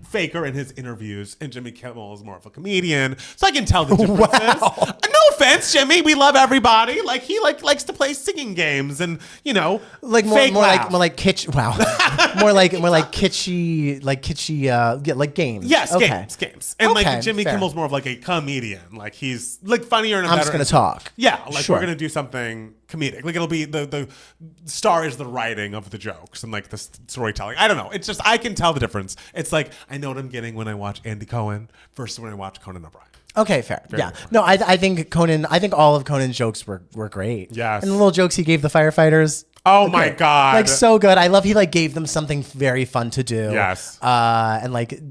faker in his interviews, and Jimmy Kimmel is more of a comedian, so I can tell the differences. No offense, Jimmy, we love everybody. Like he likes to play singing games, and you know Like fake more laugh. like kitsch. Wow, more like kitschy, like games. Yes, okay. games. And Okay, like Jimmy fair. Kimmel's more of like a comedian. Like he's like funnier and I'm just gonna talk. Yeah, like Sure. we're gonna do something comedic. Like it'll be the star is the writing of the jokes and like the storytelling. I don't know. It's just I can tell the difference. It's like I know what I'm getting when I watch Andy Cohen versus when I watch Conan O'Brien. Okay, fair. Yeah. different. No, I think Conan. I think all of Conan's jokes were great. Yes. And the little jokes he gave the firefighters. Oh my God. Like so good. I love he like gave them something very fun to do. Yes. And like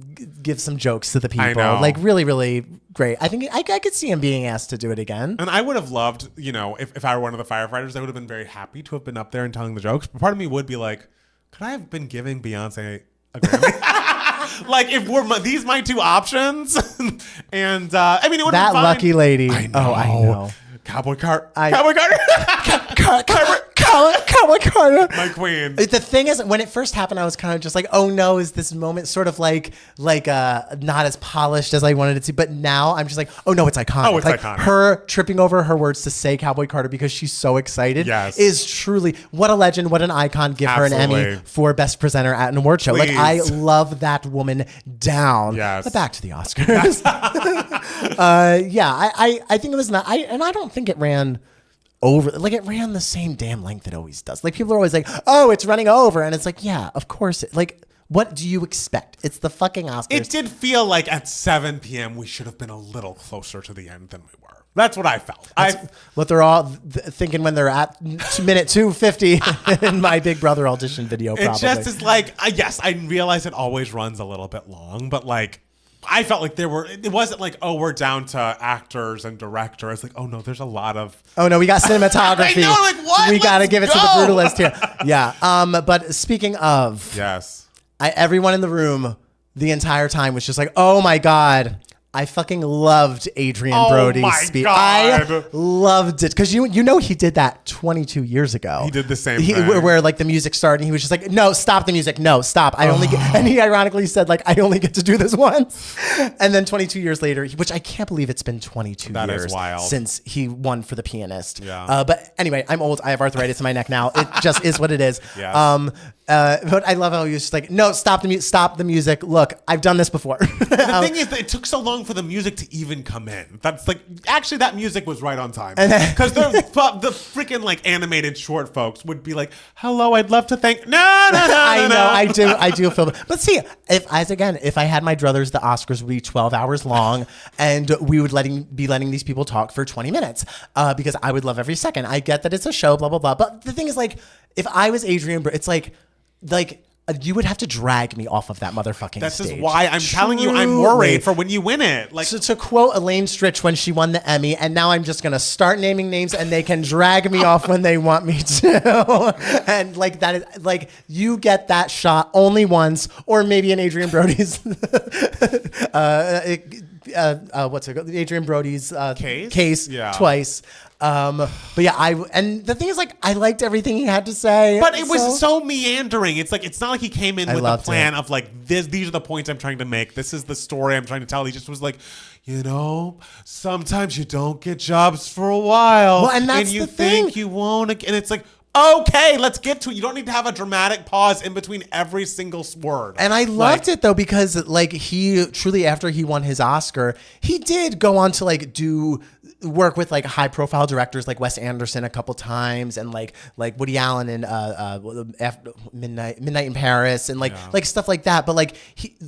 give some jokes to the people. know. Like really, really great. I think I could see him being asked to do it again. And I would have loved, you know, if I were one of the firefighters, I would have been very happy to have been up there and telling the jokes. But part of me would be like, could I have been giving Beyonce a Grammy? Like, if these my two options? And, I mean, it would have That been fine. lucky lady. I know. Oh, I know. Cowboy Carter. Cowboy Carter. My queen. The thing is, when it first happened, I was kind of just like, "Oh no, is this moment sort of like not as polished as I wanted it to?" But now I'm just like, "Oh no, it's iconic." Oh, it's like, iconic. Her tripping over her words to say Cowboy Carter because she's so excited Yes. is truly what a legend, what an icon. Give her an Emmy Absolutely. for Best Presenter at an award show. Like I Please. love that woman down. Yes. But back to the Oscars. Yeah, I think it was not. I don't think it ran over, like it ran the same damn length it always does. Like people are always like, oh, it's running over, and it's like, yeah, of course. Like, what do you expect? It's the fucking Oscars. It did feel like at 7 p.m. we should have been a little closer to the end than we were. That's what I felt. What they're all thinking when they're at minute 250 in my Big Brother audition video. Probably. It just is like, yes, I realize it always runs a little bit long, but like, I felt like it wasn't like, oh, we're down to actors and director. It's like, oh no, there's a lot of. Oh no, we got cinematography. I know, like, what? We got to Let's give it to the go. brutalist here. Yeah. But speaking of, Yes. everyone in the room the entire time was just like, oh my God. I fucking loved Adrian Oh Brody's my speech. God. I loved it because you know he did that 22 years ago. He did the same thing. where like the music started. And he was just like, no, stop the music. No, stop. I only get, and he ironically said like, I only get to do this once. And then 22 years later, which I can't believe it's been 22 That is years wild. since he won for The Pianist. Yeah. But anyway, I'm old. I have arthritis in my neck now. It just is what it is. Yes. But I love how he was just like, no, stop the music. Look, I've done this before. The thing is that it took so long for the music to even come in. That's like, actually that music was right on time. Because the freaking like animated short folks would be like, hello, I'd love to thank, no. I know, I do feel, but see, if I had my druthers, the Oscars would be 12 hours long and we would be letting these people talk for 20 minutes because I would love every second. I get that it's a show, blah, blah, blah. But the thing is like, if I was Adrian, it's like you would have to drag me off of that motherfucking This stage. is why I'm telling you I'm worried for when you win it. Like so to quote Elaine Stritch when she won the Emmy, and now I'm just gonna start naming names and they can drag me off when they want me to. And like that is like you get that shot only once, or maybe in Adrian Brody's what's it called? Adrian Brody's case twice. But yeah, and the thing is, like, I liked everything he had to say. But it was so meandering. It's like, it's not like he came in with a plan of like, these are the points I'm trying to make. This is the story I'm trying to tell. He just was like, sometimes you don't get jobs for a while. Well, and that's you the thing. think you won't. And it's like, okay, let's get to it. You don't need to have a dramatic pause in between every single word. And I loved it though, because like he truly, after he won his Oscar, he did go on to like work with like high profile directors like Wes Anderson a couple times, and like Woody Allen in Midnight in Paris, and like stuff like that. But like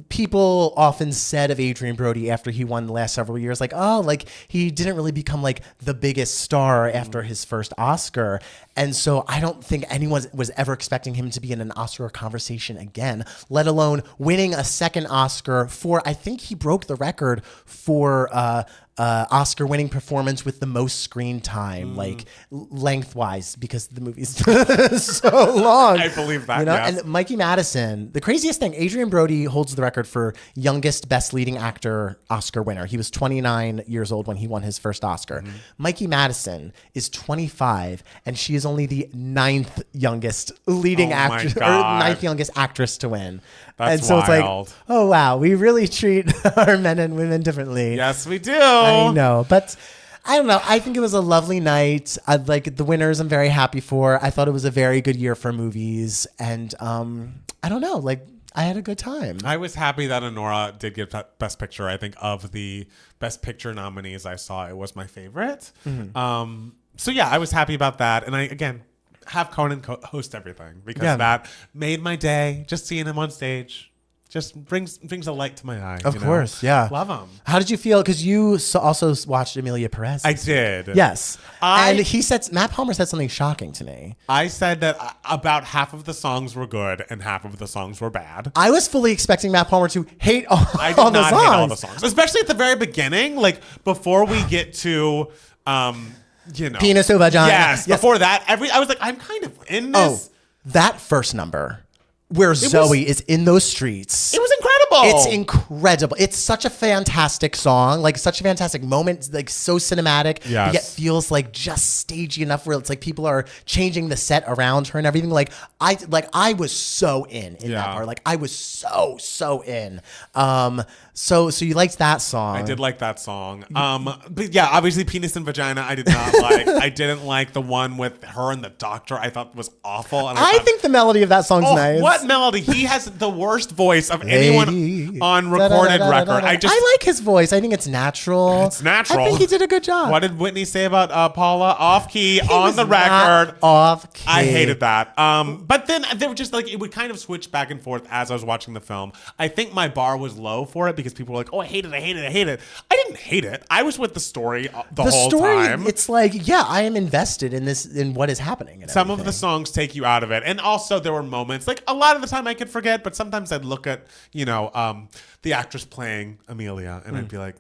people often said of Adrian Brody after he won the last several years, like, oh, like he didn't really become like the biggest star after his first Oscar. And so I don't think anyone was ever expecting him to be in an Oscar conversation again, let alone winning a second Oscar for, I think he broke the record for Oscar winning performance with the most screen time, like lengthwise, because the movie's so long. I believe that. And Mikey Madison, the craziest thing, Adrian Brody holds the record for youngest best leading actor Oscar winner. He was 29 years old when he won his first Oscar. Mikey Madison is 25, and she is only the 9th youngest leading actress, or 9th youngest actress to win. That's and so wild. It's like, oh wow, we really treat our men and women differently. Yes, we do. I know, but I don't know. I think it was a lovely night. I like the winners. I'm very happy for. I thought it was a very good year for movies, and I don't know, like I had a good time. I was happy that Honora did get Best Picture. I think of the Best Picture nominees I saw, it was my favorite. Mm-hmm. So yeah, I was happy about that, and I again have Conan host everything because that made my day. Just seeing him on stage just brings a light to my eye. Of course, yeah. Love him. How did you feel? Because you also watched Emilia Perez. I did. Yes. And Matt Palmer said something shocking to me. I said that about half of the songs were good and half of the songs were bad. I was fully expecting Matt Palmer to hate all the songs. I did not hate all the songs. Especially at the very beginning, like before we get to... penis or vagina. Yes. Before that, I was like, I'm kind of in this. Oh, that first number where Zoe is in those streets. It was incredible. It's incredible. It's such a fantastic song, like such a fantastic moment, like so cinematic. Yes. Yet feels like just stagey enough where it's like people are changing the set around her and everything. Like I was so in that part. Like I was so in. So you liked that song. I did like that song. But yeah, obviously Penis and Vagina I did not like. I didn't like the one with her and the doctor. I thought was awful. And I think the melody of that song's nice. What melody? He has the worst voice of anyone on recorded record. I like his voice. I think it's natural. It's natural. I think he did a good job. What did Whitney say about Paula? Off key on the record. Off key. I hated that. But then they were just like, it would kind of switch back and forth as I was watching the film. I think my bar was low for it because people were like, oh, I hate it. I didn't hate it. I was with the story the whole time. It's like, yeah, I am invested in what is happening. And some of the songs take you out of it. And also there were moments, like a lot of the time I could forget, but sometimes I'd look at, the actress playing Amelia and I'd be like,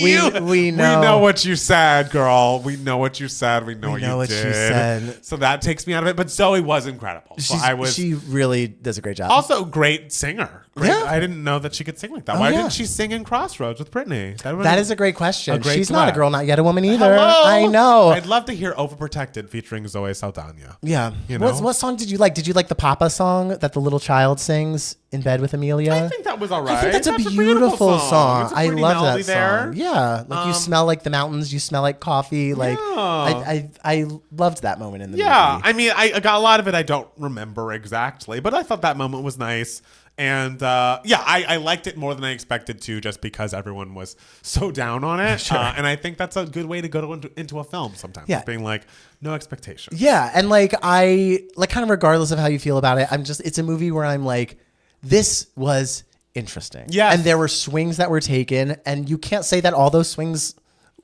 we know what you said, girl. We know what you said. We know what you did. So that takes me out of it. But Zoe was incredible. She really does a great job. Also, great singer. Yeah. I didn't know that she could sing like that. Why didn't she sing in Crossroads with Britney? That is a great question. She's not a girl, not yet a woman either. Hello? I know. I'd love to hear Overprotected featuring Zoe Saldana. Yeah. What song did you like? Did you like the Papa song that the little child sings in bed with Amelia? I think that was all right. I think that's a beautiful song. I love that there. song. Yeah, like you smell like the mountains, you smell like coffee. Like I loved that moment in the movie. I mean, I got a lot of it I don't remember exactly, but I thought that moment was nice. And I liked it more than I expected to, just because everyone was so down on it. Sure. And I think that's a good way to go into a film sometimes. Yeah. Being like, no expectations. Yeah, and like I like kind of regardless of how you feel about it, it's a movie where I'm like, this was interesting. Yes. And there were swings that were taken, and you can't say that all those swings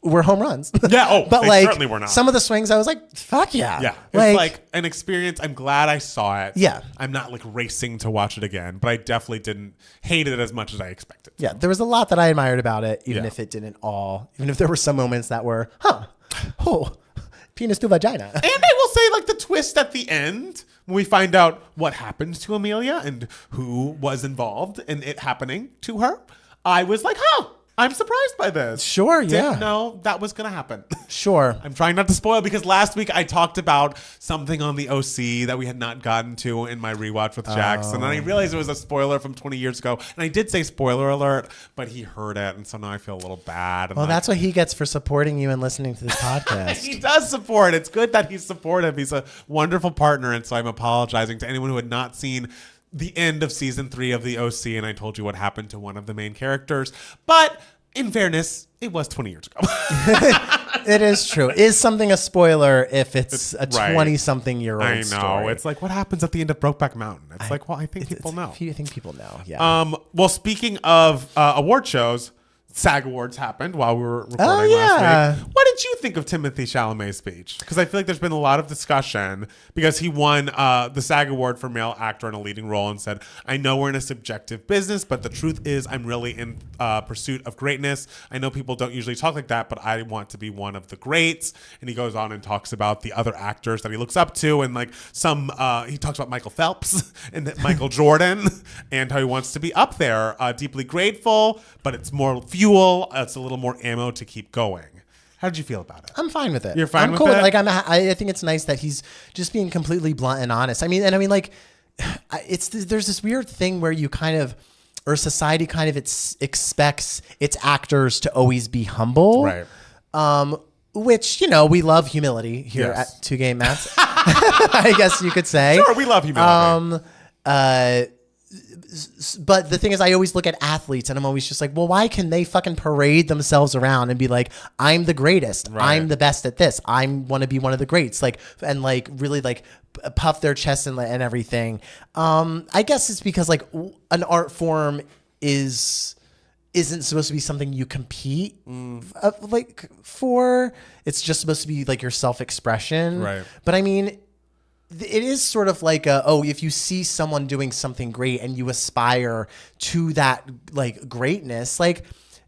were home runs. Yeah, but they like certainly were not. some of the swings I was like, fuck yeah. Yeah, it's like an experience. I'm glad I saw it. Yeah. I'm not like racing to watch it again, but I definitely didn't hate it as much as I expected. Yeah, there was a lot that I admired about it, even Yeah. if there were some moments that were, penis to vagina. And I will say, like, the twist at the end, when we find out what happened to Amelia and who was involved in it happening to her, I was like, I'm surprised by this. Sure, yeah. Didn't know that was going to happen. Sure. I'm trying not to spoil, because last week I talked about something on the OC that we had not gotten to in my rewatch with Jax. And then I realized it was a spoiler from 20 years ago. And I did say spoiler alert, but he heard it. And so now I feel a little bad. And Well, that's what he gets for supporting you and listening to this podcast. he does support. It's good that he's supportive. He's a wonderful partner. And so I'm apologizing to anyone who had not seen the end of season 3 of the OC, and I told you what happened to one of the main characters. But in fairness, it was 20 years ago. It is true. Is something a spoiler if it's a right. 20-something-year-old I know. story? It's like, what happens at the end of Brokeback Mountain? It's like, well, I think people know. I think people know, yeah. Well, speaking of award shows, SAG Awards happened while we were recording yeah. last week. What did you think of Timothée Chalamet's speech? Because I feel like there's been a lot of discussion, because he won the SAG Award for Male Actor in a Leading Role and said, I know we're in a subjective business, but the truth is I'm really in pursuit of greatness. I know people don't usually talk like that, but I want to be one of the greats. And he goes on and talks about the other actors that he looks up to, and like he talks about Michael Phelps and Michael Jordan, and how he wants to be up there, deeply grateful, but it's more fuel. It's a little more ammo to keep going. How did you feel about it? I'm fine with it. You're fine I'm with cool. it? Like I think it's nice that he's just being completely blunt and honest. There's this weird thing where you kind of, or society kind of expects its actors to always be humble, Right. Which, we love humility here Yes. at Two Game Mats. I guess you could say. Sure, we love humility. But the thing is, I always look at athletes and I'm always just like, well, why can they fucking parade themselves around and be like, I'm the greatest. Right. I'm the best at this. I want to be one of the greats. And really puff their chest and everything. I guess it's because like an art form isn't supposed to be something you compete for. It's just supposed to be like your self-expression. Right. But I mean, it is sort of like if you see someone doing something great and you aspire to that like greatness, like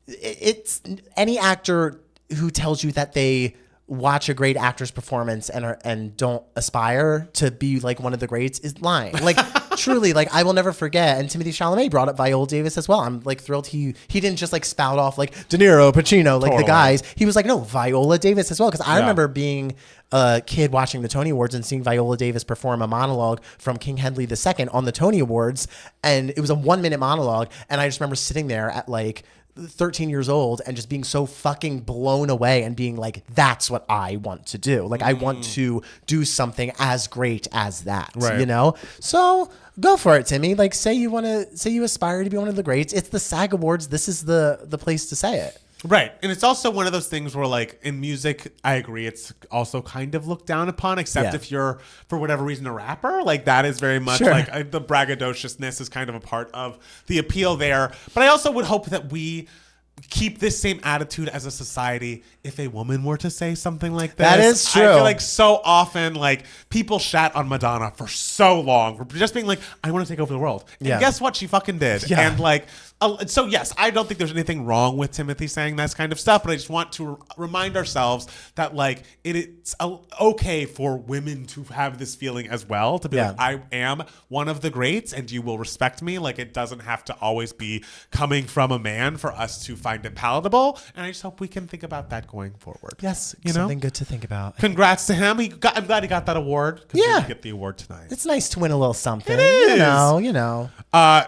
it's any actor who tells you that they watch a great actor's performance and don't aspire to be like one of the greats is lying. Like truly, like I will never forget. And Timothée Chalamet brought up Viola Davis as well. I'm like thrilled he didn't just like spout off like De Niro, Pacino, like the guys. He was like, no, Viola Davis as well. Because I remember being a kid watching the Tony Awards and seeing Viola Davis perform a monologue from King Henry II on the Tony Awards, and it was a 1-minute monologue. And I just remember sitting there at like 13 years old and just being so fucking blown away and being like, that's what I want to do. Like I want to do something as great as that, Right. So go for it, Timmy. Like say you aspire to be one of the greats. It's the SAG Awards. This is the place to say it. Right. And it's also one of those things where, like, in music, I agree, it's also kind of looked down upon, except if you're, for whatever reason, a rapper. Like, that is very much, like, the braggadociousness is kind of a part of the appeal there. But I also would hope that we keep this same attitude as a society if a woman were to say something like this. That is true. I feel like so often, like, people shat on Madonna for so long for just being like, I want to take over the world. And guess what? She fucking did. Yeah. And, like, so yes, I don't think there's anything wrong with Timothy saying that kind of stuff, but I just want to remind ourselves that like it's okay for women to have this feeling as well, to be like, I am one of the greats and you will respect me. Like it doesn't have to always be coming from a man for us to find it palatable. And I just hope we can think about that going forward. Yes, You know? something good to think about. Congrats to him. I'm glad he got that award. Because Yeah. we get the award tonight. It's nice to win a little something. It is. You know.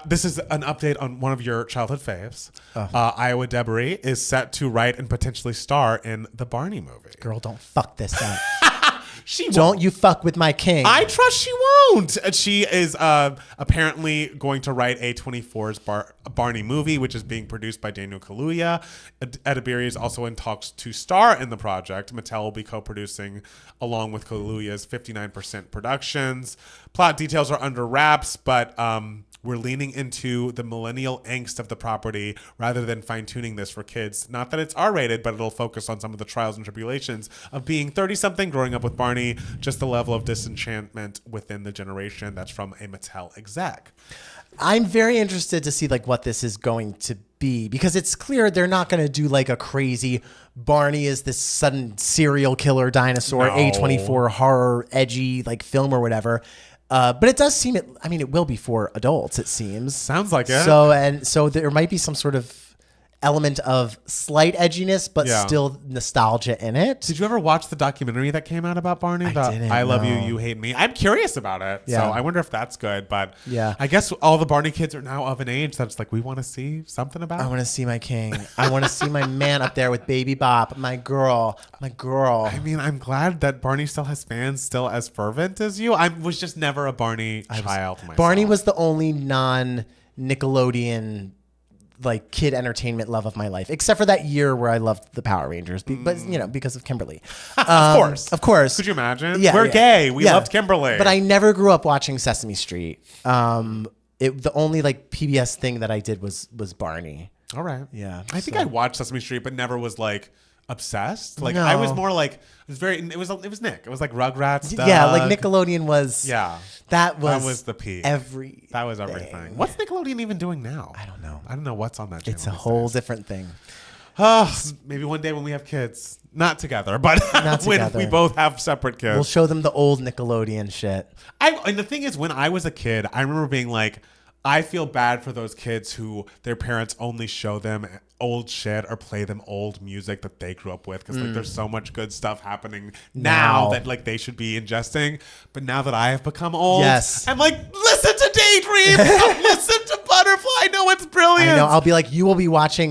This is an update on one of your childhood faves. Iowa Debris is set to write and potentially star in the Barney movie. Girl, don't fuck this up. She Don't won't. you fuck with my king. I trust she won't. She is apparently going to write A24's Barney movie, which is being produced by Daniel Kaluuya. Edebiri is also in talks to star in the project. Mattel will be co-producing along with Kaluuya's 59% productions. Plot details are under wraps, but we're leaning into the millennial angst of the property rather than fine-tuning this for kids. Not that it's R-rated, but it'll focus on some of the trials and tribulations of being 30-something, growing up with Barney, just the level of disenchantment within the generation. That's from a Mattel exec. I'm very interested to see like what this is going to be, because it's clear they're not going to do like a crazy Barney is this sudden serial killer dinosaur, No. A24 horror edgy like film or whatever. But it does seem it will be for adults, it seems. Sounds like it. So there might be some sort of element of slight edginess, but Yeah. still nostalgia in it. Did you ever watch the documentary that came out about Barney? I didn't, I Love You, no. You Hate Me. I'm curious about it. Yeah. So I wonder if that's good. But Yeah. I guess all the Barney kids are now of an age that's like, we want to see something about I it. want to see my king. I want to see my man up there with Baby Bop, my girl. I mean, I'm glad that Barney still has fans still as fervent as you. I was just never a Barney child myself. Barney was the only non-Nickelodeon like kid entertainment love of my life, except for that year where I loved the Power Rangers, but because of Kimberly. Of course. Could you imagine? Yeah, We're yeah. gay. We Yeah. loved Kimberly. But I never grew up watching Sesame Street. The only like PBS thing that I did was Barney. All right. Yeah, I think so- I watched Sesame Street, but never was like obsessed. Like No. I was more like it was Nick. It was like Rugrats. Yeah, like Doug. Nickelodeon was. Yeah. That was the peak. That was everything. What's Nickelodeon even doing now? I don't know. I don't know what's on that channel. It's a these whole days. different thing. Maybe one day when we have kids, not together, but Not when together. we both have separate kids. We'll show them the old Nickelodeon shit. And the thing is, when I was a kid, I remember being like, I feel bad for those kids who their parents only show them old shit or play them old music that they grew up with, because like there's so much good stuff happening now that like they should be ingesting. But now that I have become old, Yes. I'm like, listen to Daydream, listen to Butterfly. I know it's brilliant. I know. I'll be like, you will be watching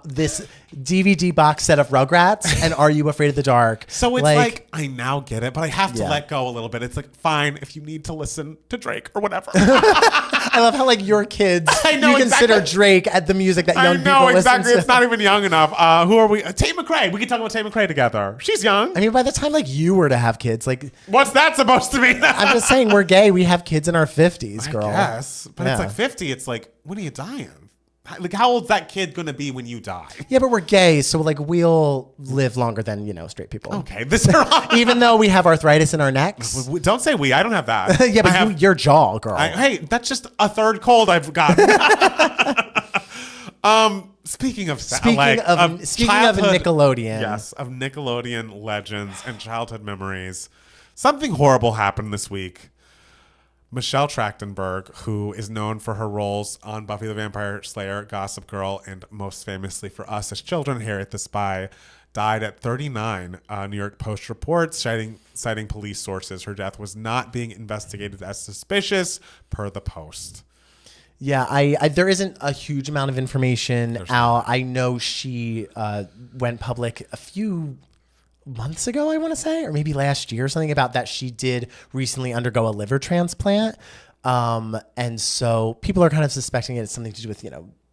this DVD box set of Rugrats, and Are You Afraid of the Dark? So it's like I now get it, but I have to Yeah. let go a little bit. It's like, fine, if you need to listen to Drake or whatever. I love how like your kids, I know you consider exactly. Drake at the music that young I people know listen exactly. to. It's not even young enough. Who are we? Tay McRae. We can talk about Tay McRae together. She's young. I mean, by the time like you were to have kids, like What's that supposed to mean? I'm just saying, we're gay. We have kids in our 50s, girl. Yes, but it's Yeah. like 50. It's like, when are you dying? Like, how old's that kid gonna be when you die? Yeah, but we're gay, so like we'll live longer than straight people. Okay, this. Even though we have arthritis in our necks. Don't say we. I don't have that. Yeah, but I have, your jaw, girl. hey, that's just a third cold I've got. Speaking of Speaking of childhood- Nickelodeon. yes, of Nickelodeon legends and childhood memories, something horrible happened this week. Michelle Trachtenberg, who is known for her roles on Buffy the Vampire Slayer, Gossip Girl, and most famously for us as children, Harriet the Spy, died at 39. New York Post reports, citing police sources. Her death was not being investigated as suspicious, per the Post. Yeah, I there isn't a huge amount of information out. I know she went public a few months ago, I want to say, or maybe last year, something about that she did recently undergo a liver transplant. And so people are kind of suspecting it's something to do with,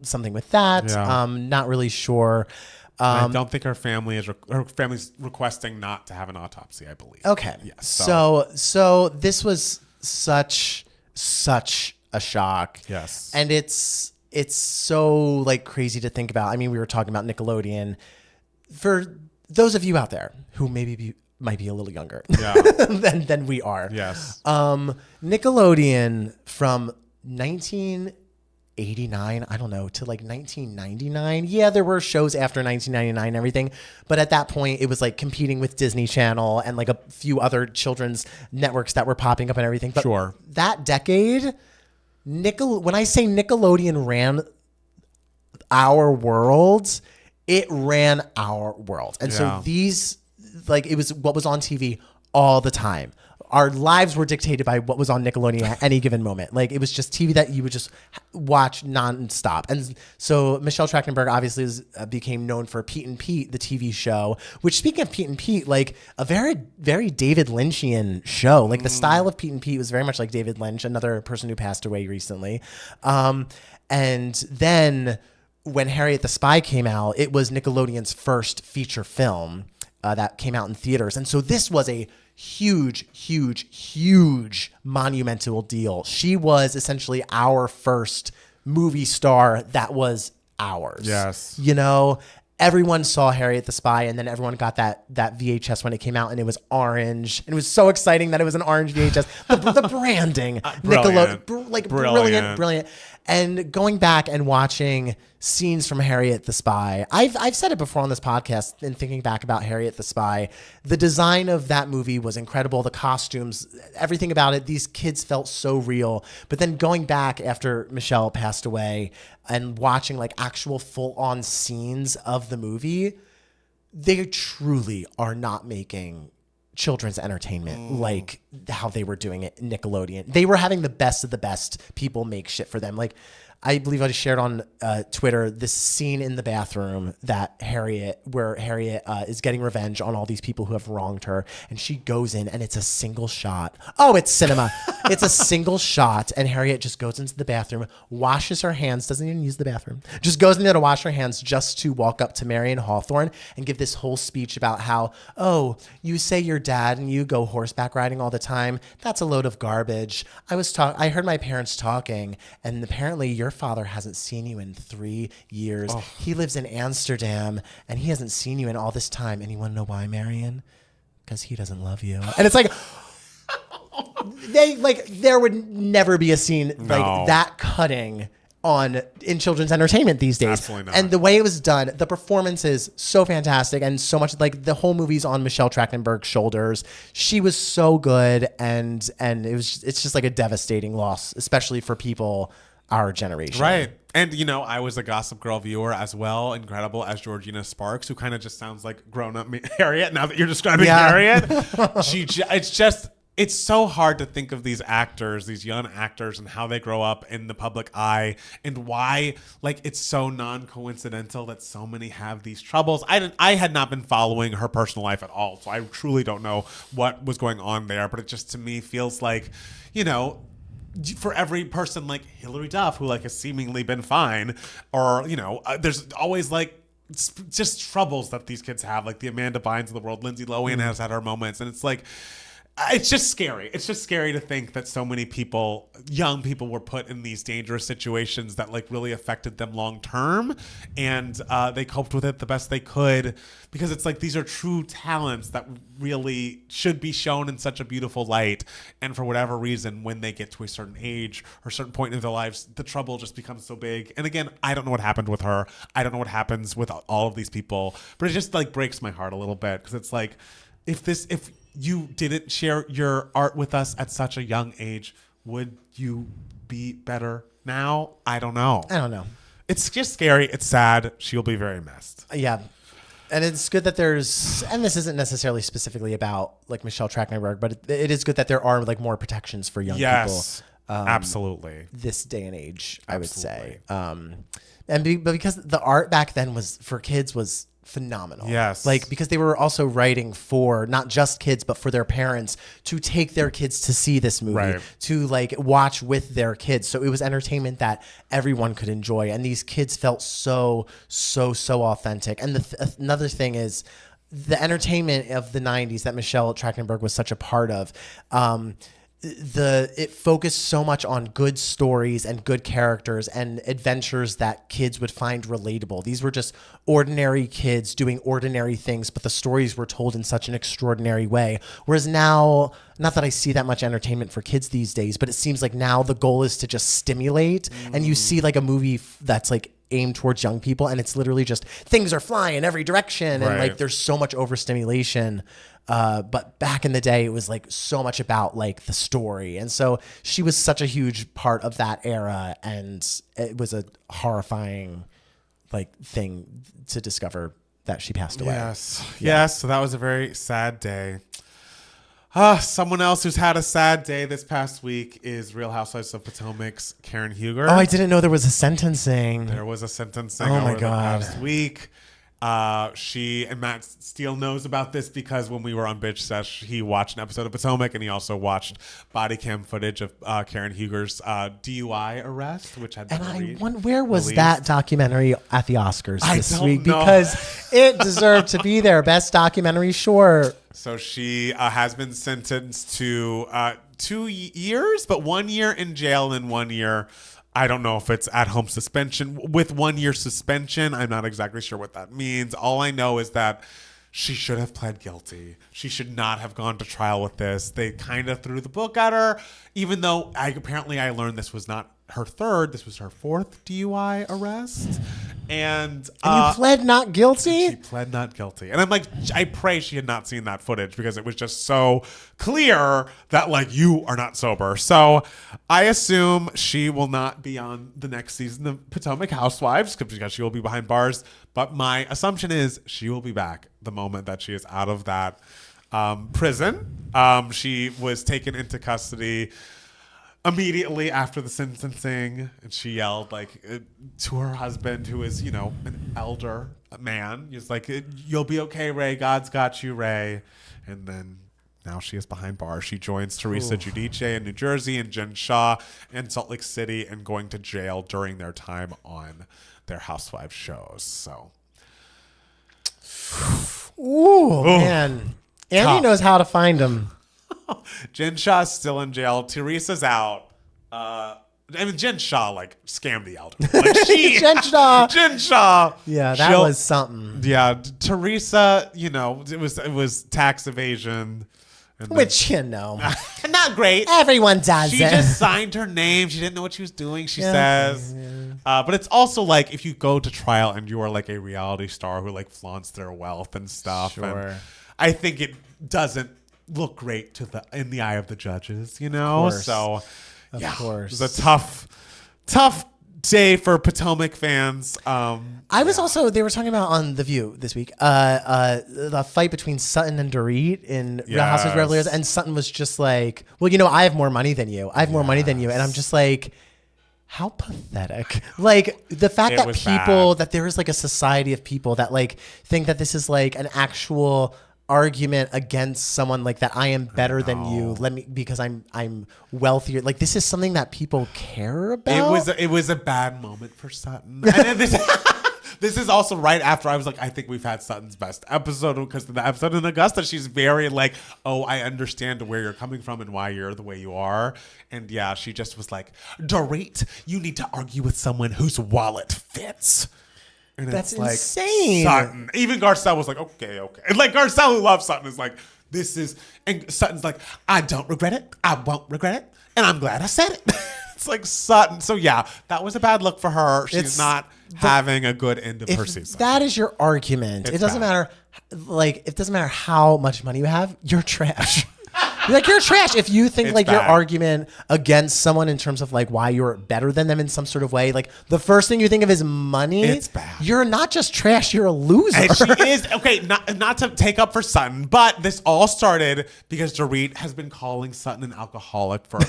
something with that. Yeah. Not really sure. I don't think her family's requesting not to have an autopsy, I believe. Okay. Yes. So this was such a shock. Yes. And it's so like crazy to think about. I mean, we were talking about Nickelodeon. For those of you out there who might be a little younger than we are. Yes. Nickelodeon from 1989, I don't know, to like 1999. Yeah, there were shows after 1999 and everything, but at that point it was like competing with Disney Channel and like a few other children's networks that were popping up and everything. But Sure. that decade, when I say Nickelodeon ran our world, it ran our world. And so Yeah. these, like, it was what was on TV all the time. Our lives were dictated by what was on Nickelodeon at any given moment. Like, it was just TV that you would just watch nonstop. And so Michelle Trachtenberg obviously became known for Pete and Pete, the TV show, which, speaking of Pete and Pete, like a very, very David Lynchian show. Like the style of Pete and Pete was very much like David Lynch, another person who passed away recently. And then when Harriet the Spy came out, it was Nickelodeon's first feature film that came out in theaters. And so this was a huge, huge, huge monumental deal. She was essentially our first movie star that was ours. Yes. You know, everyone saw Harriet the Spy, and then everyone got that VHS when it came out, and it was orange. And it was so exciting that it was an orange VHS. The branding, Brilliant. Brilliant. And going back and watching scenes from Harriet the Spy, I've said it before on this podcast, and thinking back about Harriet the Spy, the design of that movie was incredible. The costumes, everything about it, these kids felt so real. But then going back after Michelle passed away and watching like actual full-on scenes of the movie, they truly are not making children's entertainment like how they were doing it in Nickelodeon. They were having the best of the best people make shit for them. Like, I believe I shared on Twitter this scene in the bathroom where Harriet is getting revenge on all these people who have wronged her, and she goes in and it's a single shot. Oh, it's cinema. It's a single shot, and Harriet just goes into the bathroom, washes her hands, doesn't even use the bathroom, just goes in there to wash her hands just to walk up to Marion Hawthorne and give this whole speech about how, oh, you say your dad and you go horseback riding all the time. That's a load of garbage. I heard my parents talking, and apparently your father hasn't seen you in 3 years. Oh. He lives in Amsterdam, and he hasn't seen you in all this time. And you want to know why, Marion? Because he doesn't love you. And it's like, there would never be a scene like that cutting in children's entertainment these days. Absolutely not. And the way it was done, the performance is so fantastic, and so much like the whole movie's on Michelle Trachtenberg's shoulders. She was so good, and it's just like a devastating loss, especially for people our generation. Right. And, you know, I was a Gossip Girl viewer as well, incredible as Georgina Sparks, who kind of just sounds like grown-up Harriet now that you're describing Harriet. It's so hard to think of these actors, these young actors, and how they grow up in the public eye, and why, like, it's so non-coincidental that so many have these troubles. I had not been following her personal life at all, so I truly don't know what was going on there, but it just, to me, feels like, you know, for every person like Hilary Duff, who like has seemingly been fine, or, you know, there's always like just troubles that these kids have, like the Amanda Bynes of the world. Lindsay Lohan has had her moments, and it's like, it's just scary. It's just scary to think that so many people, young people, were put in these dangerous situations that like really affected them long term, and they coped with it the best they could, because it's like these are true talents that really should be shown in such a beautiful light, and for whatever reason, when they get to a certain age or a certain point in their lives, the trouble just becomes so big. And again, I don't know what happened with her. I don't know what happens with all of these people, but it just like breaks my heart a little bit, because it's like, if you didn't share your art with us at such a young age, would you be better now? I don't know. It's just scary. It's sad. She'll be very missed. Yeah. And it's good that and this isn't necessarily specifically about like Michelle Trachtenberg, but it is good that there are like more protections for young people. Absolutely. This day and age, I would say. But because the art back then for kids was phenomenal. Yes. Like, because they were also writing for not just kids, but for their parents to take their kids to see this movie, right, to like watch with their kids. So it was entertainment that everyone could enjoy. And these kids felt so authentic. And another thing is the entertainment of the 90s that Michelle Trachtenberg was such a part of. It focused so much on good stories and good characters and adventures that kids would find relatable. These were just ordinary kids doing ordinary things, but the stories were told in such an extraordinary way. Whereas now, not that I see that much entertainment for kids these days, but it seems like now the goal is to just stimulate. And you see like a movie that's like aimed towards young people, and it's literally just things are flying in every direction, and like there's so much overstimulation. But back in the day, it was like so much about like the story. And so she was such a huge part of that era, and it was a horrifying like thing to discover that she passed away. Yes. So that was a very sad day. Someone else who's had a sad day this past week is Real Housewives of Potomac's Karen Huger. Oh, I didn't know there was a sentencing. There was a sentencing Oh my over God. the past week. She and Matt Steele knows about this because when we were on Bitch Sesh, he watched an episode of Potomac and he also watched body cam footage of Karen Huger's DUI arrest, which had been And I released. wonder, where was that documentary at the Oscars this don't week? know. Because it deserved to be there. Best documentary, sure. So she has been sentenced to 2 years, but 1 year in jail and then 1 year. I don't know if it's at home suspension. With 1 year suspension, I'm not exactly sure what that means. All I know is that she should have pled guilty. She should not have gone to trial with this. They kind of threw the book at her, even though I learned this was not her third. This was her fourth DUI arrest. And you pled not guilty? she pled not guilty. And I'm like, I pray she had not seen that footage because it was just so clear that, like, you are not sober. So I assume she will not be on the next season of Potomac Housewives because she will be behind bars. But my assumption is she will be back the moment that she is out of that prison. She was taken into custody immediately after the sentencing, and she yelled to her husband, who is, an elder man. He's like, "You'll be okay, Ray. God's got you, Ray." And then now she is behind bars. She joins Teresa Giudice in New Jersey and Jen Shaw in Salt Lake City and going to jail during their time on their Housewives shows. So, Man. Andy Tough. knows how to find them. Jen Shaw's still in jail. Teresa's out. Jen Shaw scammed the elder. Jen Shaw. Jen Shaw. Yeah, that was something. Yeah, Teresa. It was tax evasion. And then- Which, not great. everyone does She it. just signed her name. She didn't know what she was doing. She says, but it's also if you go to trial and you are a reality star who flaunts their wealth and stuff. Sure. And I think it doesn't look great in the eye of the judges. course. So Of yeah, course. it was a tough day for Potomac fans. I was also, they were talking about on The View this week, the fight between Sutton and Dorit in Real Housewives of Beverly Hills, and Sutton was just like, well, I have more money than you. I have more money than you. And I'm just like, how pathetic. The fact It that was that there is a society of people that think that this is an actual argument against someone that I am better than you. Because I'm wealthier. This is something that people care about. It was a bad moment for Sutton. And then this is also right after I was I think we've had Sutton's best episode, because in the episode in Augusta, she's very I understand where you're coming from and why you're the way you are. And yeah, she just was Dorit, you need to argue with someone whose wallet fits. And That's it's insane. Sutton. Even Garcelle was okay. And Garcelle, who loves Sutton, is and Sutton's I don't regret it. I won't regret it. And I'm glad I said it. It's Sutton. So yeah, that was a bad look for her. She's not having a good end of her season. That is your argument. It doesn't matter. It doesn't matter how much money you have. You're trash. You're trash if you think It's your bad. argument against someone in terms of why you're better than them in some sort of way. The first thing you think of is money. It's bad. You're not just trash. You're a loser. And she is okay. Not to take up for Sutton, but this all started because Dorit has been calling Sutton an alcoholic for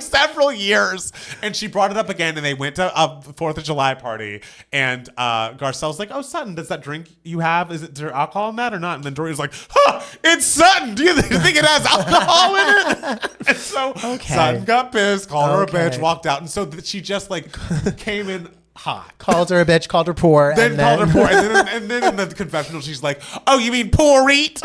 several years, and she brought it up again. And they went to a 4th of July party, and Garcelle's like, "Oh, Sutton, does that drink you have? Is there alcohol in that or not?" And then Dorit's like, "Huh, it's Sutton. Do you think it has alcohol in it?" And so Sutton got pissed, called her a bitch, walked out, and so she just came in hot. Called her a bitch, called her poor. Then called her poor. And then in the confessional, she's like, "Oh, you mean poor eat?"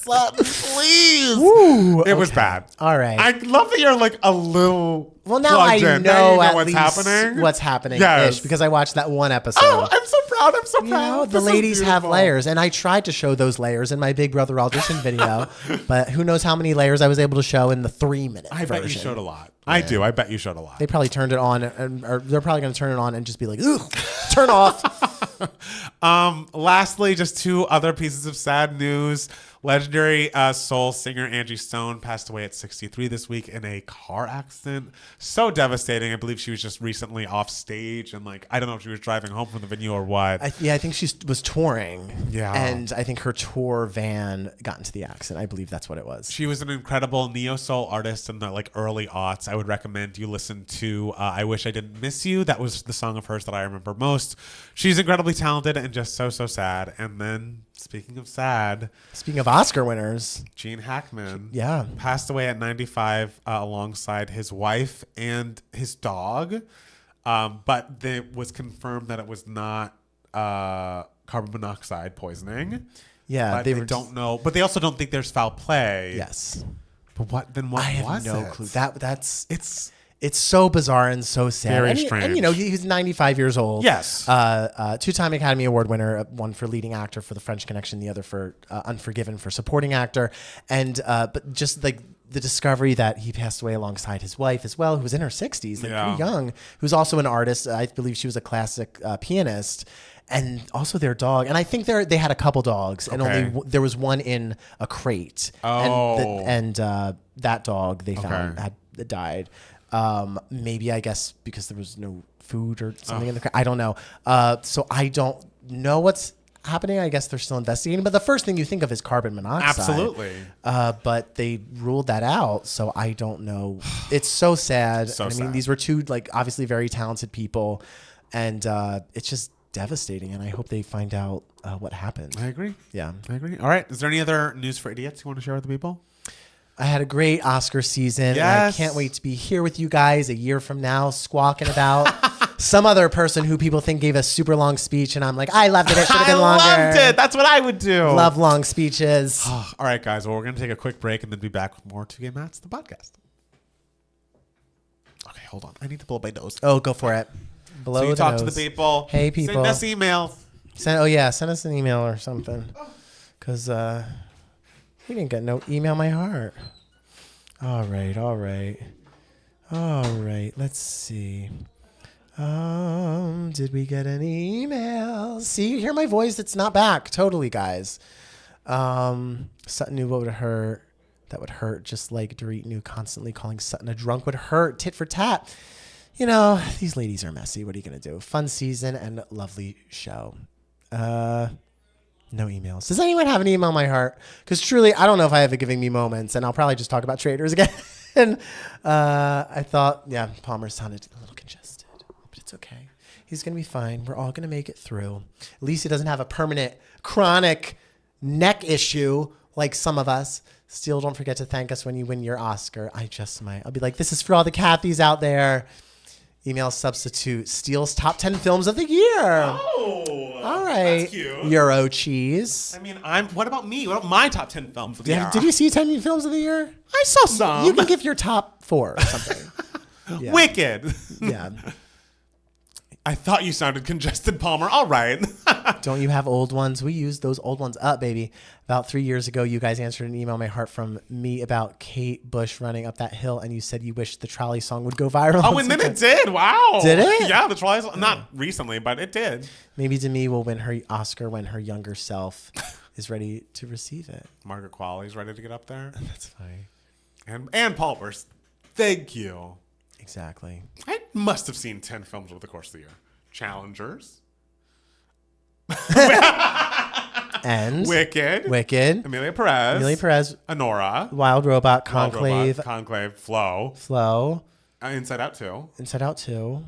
Sutton, please. Ooh, It was bad. All right. I love that you're a little. Well, now I plugged in. know, Now you at what's least happening. what's happening Yes. because I watched that one episode. Oh, I'm so proud. I'm so proud. The This is ladies have beautiful. layers, and I tried to show those layers in my Big Brother audition video, but who knows how many layers I was able to show in the 3-minute I version. bet you showed a lot. I do. I bet you showed a lot. They probably turned it on, or they're probably going to turn it on and just be like, "Ugh, turn off." Lastly, just 2 other pieces of sad news. Legendary soul singer Angie Stone passed away at 63 this week in a car accident. So devastating. I believe she was just recently off stage and I don't know if she was driving home from the venue or what. I think she was touring. Yeah. And I think her tour van got into the accident. I believe that's what it was. She was an incredible neo-soul artist in the early aughts. I would recommend you listen to I Wish I Didn't Miss You. That was the song of hers that I remember most. She's incredibly talented and just so sad. And then speaking of sad. Speaking of Oscar winners. Gene Hackman. Yeah. Passed away at 95 alongside his wife and his dog. But it was confirmed that it was not carbon monoxide poisoning. Yeah. But they don't know. But they also don't think there's foul play. Yes. But what was I have no it? clue. It's so bizarre and so sad. Very strange. And he's 95 years old. Yes. Two-time Academy Award winner, one for leading actor for The French Connection, the other for Unforgiven for supporting actor. And but just the discovery that he passed away alongside his wife as well, who was in her 60s, pretty young, who's also an artist. I believe she was a classic pianist. And also their dog, and I think they had a couple dogs, and only there was one in a crate. Oh, and that dog they found had died. Maybe I guess because there was no food or something in the crate. I don't know. So I don't know what's happening. I guess they're still investigating. But the first thing you think of is carbon monoxide. Absolutely. But they ruled that out, so I don't know. It's so sad. So I mean, these were two obviously very talented people, and it's just devastating, and I hope they find out what happened. I agree. Yeah. I agree. All right. Is there any other news for idiots you want to share with the people? I had a great Oscar season. Yes. And I can't wait to be here with you guys a year from now, squawking about some other person who people think gave a super long speech, and I'm like, I loved it. It should have been longer. I loved it. That's what I would do. Love long speeches. All right, guys. Well, we're going to take a quick break and then be back with more Two Gay Mats, the podcast. Okay, hold on. I need to blow my nose. Oh, go for it. Blow so you the talk nose. to the people. Hey, people. Send us emails. Send us an email or something. Because we didn't get no email my heart. All right. Let's see. Did we get any emails? See, you hear my voice? It's not back. Totally, guys. Sutton knew what would hurt. That would hurt. Just like Dorit knew constantly calling Sutton a drunk would hurt. Tit for tat. You know, these ladies are messy. What are you going to do? Fun season and lovely show. No emails. Does anyone have an email my heart? Because truly, I don't know if I have it giving me moments, and I'll probably just talk about traders again. And I thought, Palmer sounded a little congested, but it's okay. He's going to be fine. We're all going to make it through. At least he doesn't have a permanent, chronic neck issue like some of us. Still, don't forget to thank us when you win your Oscar. I just might. I'll be like, this is for all the Kathys out there. Email substitute steals top 10 films of the year. Oh, all right. That's cute. Euro cheese. I mean, what about me? What about my top 10 films of the year? Did you see 10 films of the year? I saw some. You can give your top 4 or something. Yeah. Wicked. Yeah. I thought you sounded congested, Palmer. All right. Don't you have old ones? We used those old ones up, baby. About 3 years ago, you guys answered an email, my heart, from me about Kate Bush running up that hill, and you said you wished the trolley song would go viral. Oh, and then it did. Wow. Did it? Yeah, the trolley song. Not recently, but it did. Maybe Demi will win her Oscar when her younger self is ready to receive it. Margaret Qualley's ready to get up there. That's fine. And Palmer's. Thank you. Exactly. I must have seen 10 films over the course of the year. Challengers. And Wicked. Amelia Perez. Honora. Wild Robot. Conclave. Flow. Inside Out 2.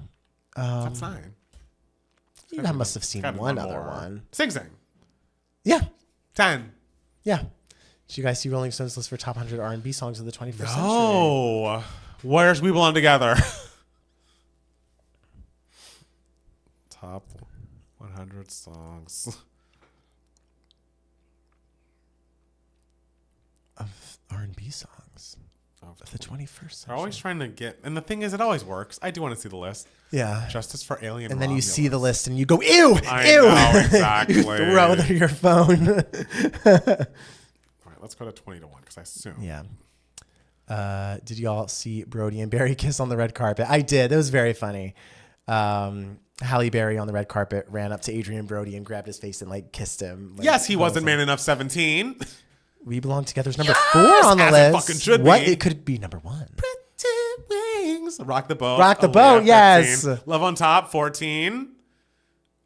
That's 9. You must have seen one other one. Sing Sing. Yeah. 10. Yeah. Did you guys see Rolling Stone's list for top 100 R&B songs of the 21st century? Oh. Where's We Belong Together? Top 100 songs of R&B songs of the 21st century. They're always trying to get, and the thing is, it always works. I do want to see the list. Yeah. Justice for Alien. And then you Romulus. see the list and you go, ew, I ew. know, exactly. You throw your phone. All right, let's go to 20 to 1 because I assume. Yeah. Did y'all see Brody and Barry kiss on the red carpet? I did. It was very funny. Halle Berry on the red carpet ran up to Adrian Brody and grabbed his face and kissed him. Yes, he wasn't man enough 17. We Belong Together is number 4 on the as list. it fucking should What? be. It could be number 1. Pretty Wings. Rock the Boat. Rock the Aaliyah, Boat, 15. yes. Love on Top, 14.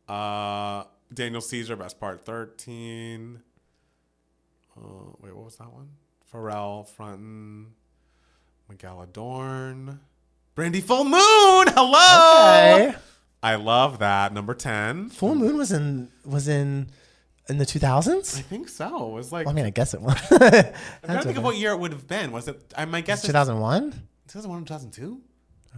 Daniel Caesar, Best Part, 13. Wait, what was that one? Pharrell, Frontin'. Miguel Adorn. Brandy Full Moon. Hello. Okay. I love that. Number 10. Full Moon was in the 2000s? I think so. It was like, Well, I mean, I guess it was. I'm trying to think of what year it would have been. Was it, my guess is 2001? 2001 or 2002?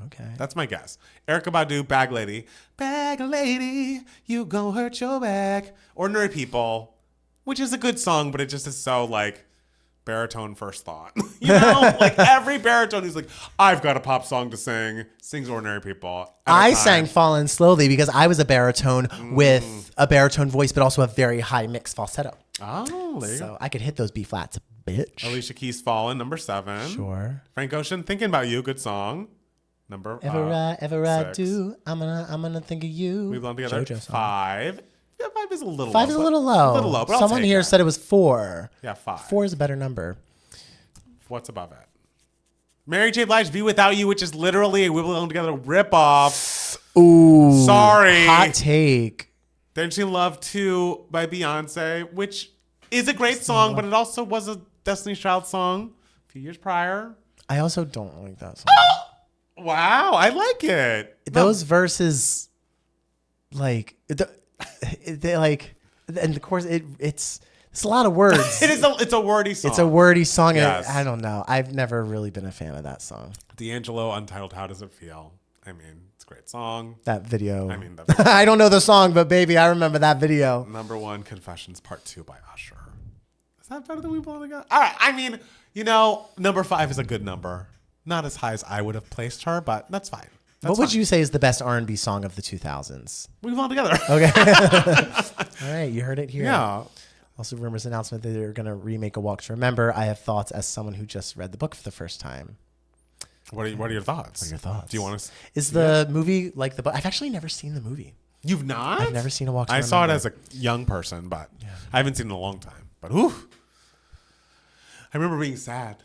Okay. That's my guess. Erykah Badu, Bag Lady. Bag Lady, you gon' hurt your back. Ordinary People, which is a good song, but it just is so like baritone first thought. You know, like every baritone who's like, I've got a pop song to sing, sings Ordinary People. I sang Fallen Slowly because I was a baritone with a baritone voice, but also a very high mix falsetto. Oh, there you go. So I could hit those B flats, bitch. Alicia Keys, Fallen, number 7. Sure. Frank Ocean, Thinking About You, good song. Number Ever I 6. do, I'm gonna think of you. We Belong Together, JoJo song. 5. Yeah, 5 is a little low. 5 is a little low. A little low, but I'll Someone take here it. said it was 4. Yeah, 5. 4 is a better number. What's above it? Mary J. Blige, Be Without You, which is literally a We Belong Together ripoff. Ooh. Sorry. Hot take. Dancing Love 2 by Beyonce, which is a great song, but it also was a Destiny's Child song a few years prior. I also don't like that song. Wow, I like it. Those verses, like, they like, and of course it's a lot of words. It's a wordy song. It's a wordy song. Yes. And I don't know. I've never really been a fan of that song. D'Angelo, Untitled, How Does It Feel? I mean, it's a great song. That video. I mean, that video. I don't know the song, but baby, I remember that video. Number 1, Confessions Part 2 by Usher. Is that better than We Belong Together? All right, I mean, you know, number 5 is a good number. Not as high as I would have placed her, but that's fine. What would you say is the best R&B song of the 2000s? We Belong Together. Okay. All right, you heard it here. Yeah. Also, rumors announcement that they're going to remake A Walk to Remember. I have thoughts as someone who just read the book for the first time. What are your thoughts? What are your thoughts? Do you want to? Is the movie like the book? I've actually never seen the movie. You've not? I've never seen A Walk to I Remember. saw it as a young person, but I haven't seen it in a long time. But oof. I remember being sad.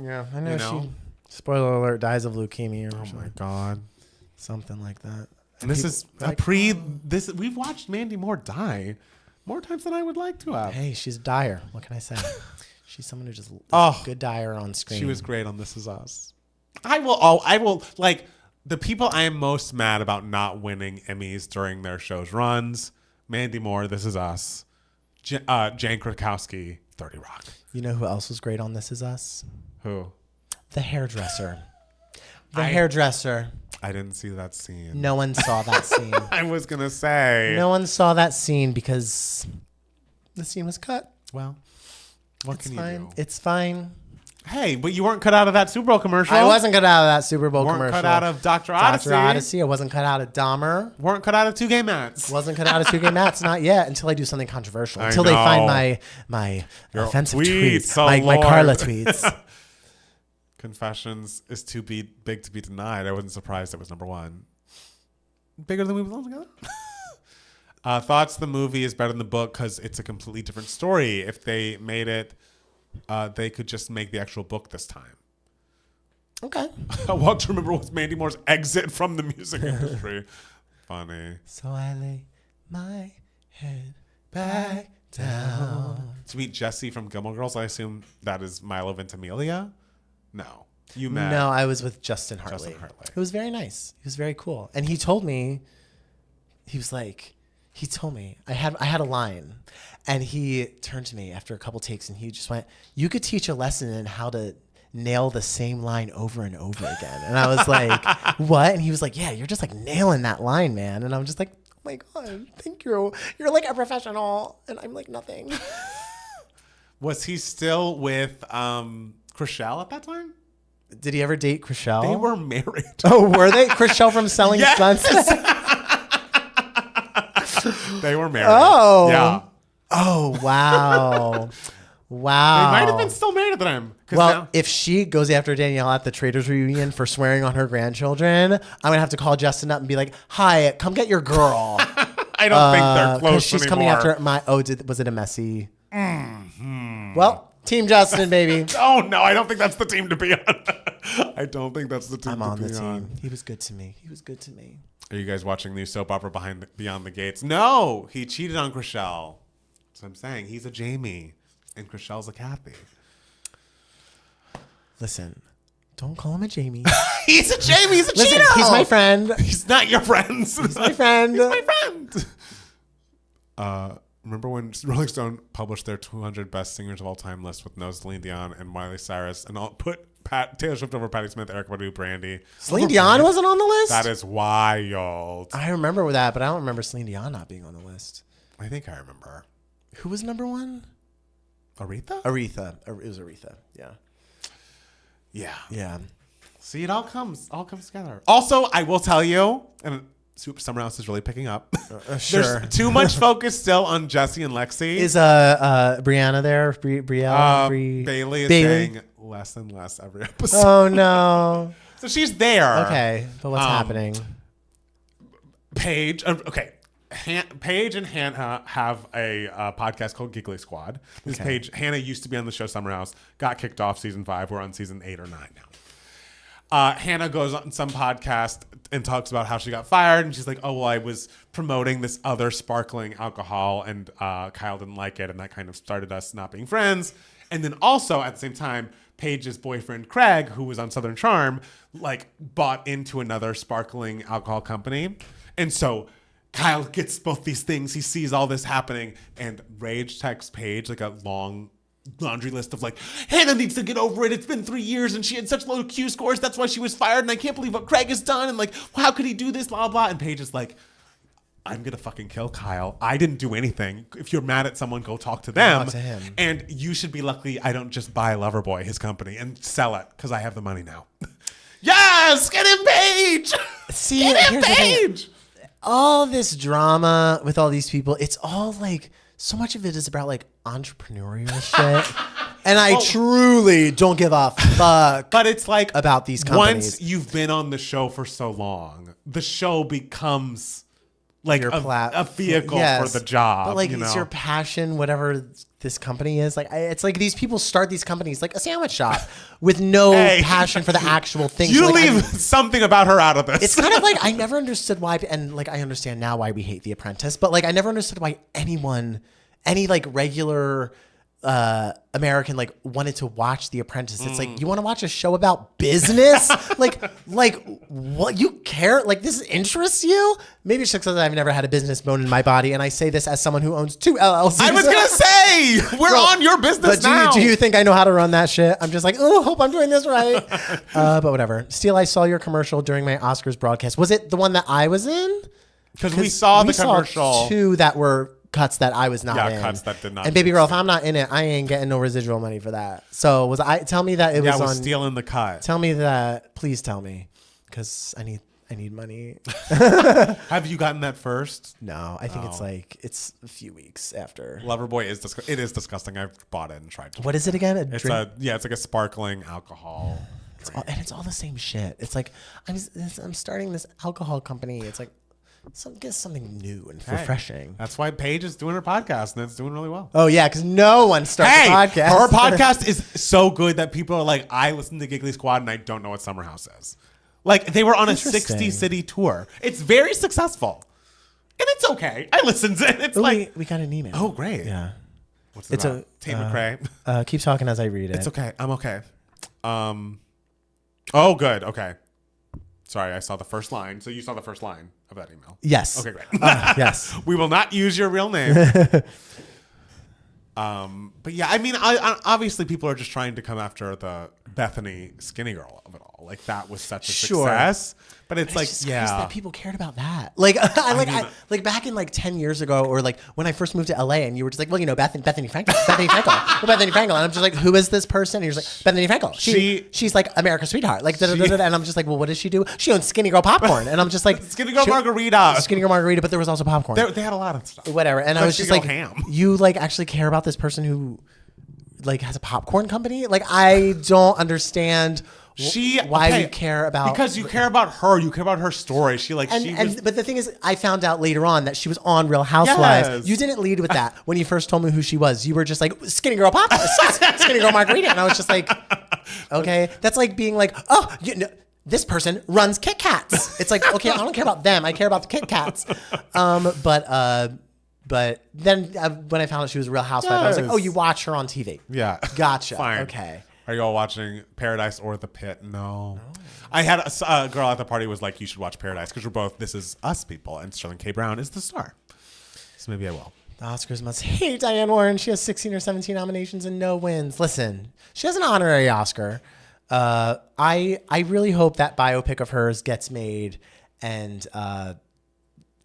Yeah, I know, You know? she, spoiler alert, dies of leukemia or Oh something. my god. Something like that. And this is a this we've watched Mandy Moore die more times than I would like to have. Hey, she's a dyer. What can I say? She's someone who just is Oh, a good dyer on screen. She was great on This Is Us. I will like the people I am most mad about not winning Emmys during their show's runs. Mandy Moore, This Is Us. Jane Krakowski, 30 Rock. You know who else was great on This Is Us? Who? The hairdresser. Hairdresser. I didn't see that scene. No one saw that scene. I was gonna say. No one saw that scene because the scene was cut. Well, what It's can fine. you do? It's fine. Hey, but you weren't cut out of that Super Bowl commercial. I wasn't cut out of that Super Bowl Weren't commercial. cut out of Dr. Odyssey. Dr. Odyssey. I wasn't cut out of Dahmer. Weren't cut out of 2 Gay Mats. Wasn't cut out of 2 Gay Mats. Not yet. Until I do something controversial. I Until they know. find my Your offensive tweets, tweets. oh My Lord. Carla tweets. Confessions is too big to be denied. I wasn't surprised it was number 1. Bigger than We Belong Together. Thoughts the movie is better than the book because it's a completely different story. If they made it, they could just make the actual book this time. Okay. A Walk to Remember was Mandy Moore's exit from the music industry. Funny. So I lay my head back down. To meet Jesse from Gilmore Girls, I assume that is Milo Ventimiglia? No. You met. No, I was with Justin Hartley. Justin Hartley. It was very nice. He was very cool. And he told me, he told me, I had a line. And he turned to me after a couple takes and he just went, you could teach a lesson in how to nail the same line over and over again. And I was like, what? And he was like, yeah, you're just like nailing that line, man. And I'm just like, oh my God, thank you. You're like a professional. And I'm like nothing. Was he still with Chriselle at that time? Did he ever date Chriselle? They were married. Oh, were they? Chriselle from Selling Yes. Sunset? They were married. Oh. Yeah. Oh, wow. Wow. They might have been still married at the time. Well, if she goes after Danielle at the Traders reunion for swearing on her grandchildren, I'm going to have to call Justin up and be like, hi, come get your girl. I don't think they're close she's anymore. coming after my, was it a messy? Mm-hmm. Well, Team Justin, baby. Oh no, I don't think that's the team to be on. I don't think that's the team. I'm on to the be team. on. He was good to me. He was good to me. Are you guys watching the new soap opera Beyond the Gates? No, he cheated on Chriselle. So I'm saying he's a Jamie, and Chriselle's a Kathy. Listen, don't call him a Jamie. He's a Jamie. He's a Listen, cheater. he's my friend. He's not your friend. He's my friend. He's my friend. Remember when Rolling Stone published their 200 best singers of all time list with no Celine Dion and Miley Cyrus, and I'll put Taylor Swift over Patti Smith, Erykah Badu, Brandy. Celine Dion wasn't on the list? That is wild. I remember that, but I don't remember Celine Dion not being on the list. I think I remember. Who was number one? Aretha? Aretha. It was Aretha. Yeah. Yeah. Yeah. See, it all comes together. Also, I will tell you, and Summer House is really picking up. Sure. There's too much focus still on Jesse and Lexi. Is Brianna there? Bailey is saying less and less every episode. Oh no. So she's there. Okay, but what's happening? Paige. Okay. Paige and Hannah have a podcast called Giggly Squad. This Paige, Hannah used to be on the show Summer House, got kicked off season 5. We're on season 8 or 9 now. Hannah goes on some podcast and talks about how she got fired, and she's like, "Oh well, I was promoting this other sparkling alcohol, and Kyle didn't like it, and that kind of started us not being friends." And then also at the same time, Paige's boyfriend Craig, who was on Southern Charm, like bought into another sparkling alcohol company, and so Kyle gets both these things. He sees all this happening, and Rage texts Paige like a long laundry list of like, Hannah needs to get over it. It's been 3 years and she had such low Q scores. That's why she was fired. And I can't believe what Craig has done. And like, how could he do this? Blah, blah. And Paige is like, I'm going to fucking kill Kyle. I didn't do anything. If you're mad at someone, go talk to them. Talk to him. And you should be lucky I don't just buy Loverboy, his company, and sell it because I have the money now. Yes! Get him, Paige! See, get him, Paige! All this drama with all these people, it's all like, so much of it is about like entrepreneurial shit. And I truly don't give a fuck. But it's like about these companies. Once you've been on the show for so long, the show becomes like a vehicle for the job. But like, you know? It's your passion, whatever this company is. Like, it's like these people start these companies like a sandwich shop with no passion for the actual thing. You so, like, leave something about her out of this. It's kind of like I never understood why, and like I understand now why we hate The Apprentice, but like I never understood why any like regular American like wanted to watch The Apprentice. It's like, you want to watch a show about business? like what, you care? Like this interests you? Maybe it's just because I've never had a business bone in my body, and I say this as someone who owns 2 LLCs. I was gonna say we're on your business but now. Do you think I know how to run that shit? I'm just like, oh, hope I'm doing this right. But whatever. Steele, I saw your commercial during my Oscars broadcast. Was it the one that I was in? Because we saw the commercial. Saw 2 that were cuts that I was not in. Yeah, cuts that did not. And baby girl, if I'm not in it, I ain't getting no residual money for that. So tell me that it was on stealing the cut. Tell me that, please tell me, because I need money. Have you gotten that first? No, I think it's a few weeks after. Loverboy is disgusting. I've bought it and tried to. What is it again? It's like a sparkling alcohol. It's all the same shit. It's like I'm starting this alcohol company. It's like, get something new and refreshing. That's why Paige is doing her podcast, and it's doing really well. Oh yeah, because no one starts a podcast. Her podcast is so good that people are like, I listen to Giggly Squad and I don't know what Summer House is. Like, they were on a 60-city tour. It's very successful, and it's okay. I listened to it. It's we got an email. Oh great. Yeah. What's it about? Tate McRae. Keep talking as I read it. It's okay. I'm okay. Oh good. Okay. Sorry, I saw the first line. So you saw the first line of that email? Yes. Okay, great. Yes. We will not use your real name. But yeah, I mean, I obviously people are just trying to come after the Bethany skinny girl of it all. Like that was such a success. But it's like, just crazy that people cared about that. Like, I back in like 10 years ago, or like when I first moved to LA, and you were just like, well, you know, Bethany Frankel, Bethany Frankel, and I'm just like, who is this person? And you're just like, Bethany Frankel. She's like America's sweetheart. Like, and I'm just like, well, what does she do? She owns Skinny Girl popcorn, and I'm just like, Skinny Girl margarita. Skinny Girl margarita, but there was also popcorn. They had a lot of stuff. Whatever, and I was just like, ham. You like actually care about this person who like has a popcorn company? Like, I don't understand Why okay, you care about... Because you care about her. You care about her story. But the thing is, I found out later on that she was on Real Housewives. Yes. You didn't lead with that when you first told me who she was. You were just like, skinny girl pop, skinny girl margarita. And I was just like, okay. That's like being like, oh, this person runs Kit Kats. It's like, okay, I don't care about them. I care about the Kit Kats. But then when I found out she was a Real Housewife, I was like, oh, you watch her on TV. Yeah. Gotcha. Fine. Okay. Are you all watching Paradise or The Pit? No. I had a girl at the party was like, you should watch Paradise because we're both This Is Us people, and Sterling K. Brown is the star. So maybe I will. The Oscars must hate Diane Warren. She has 16 or 17 nominations and no wins. Listen, she has an honorary Oscar. I really hope that biopic of hers gets made and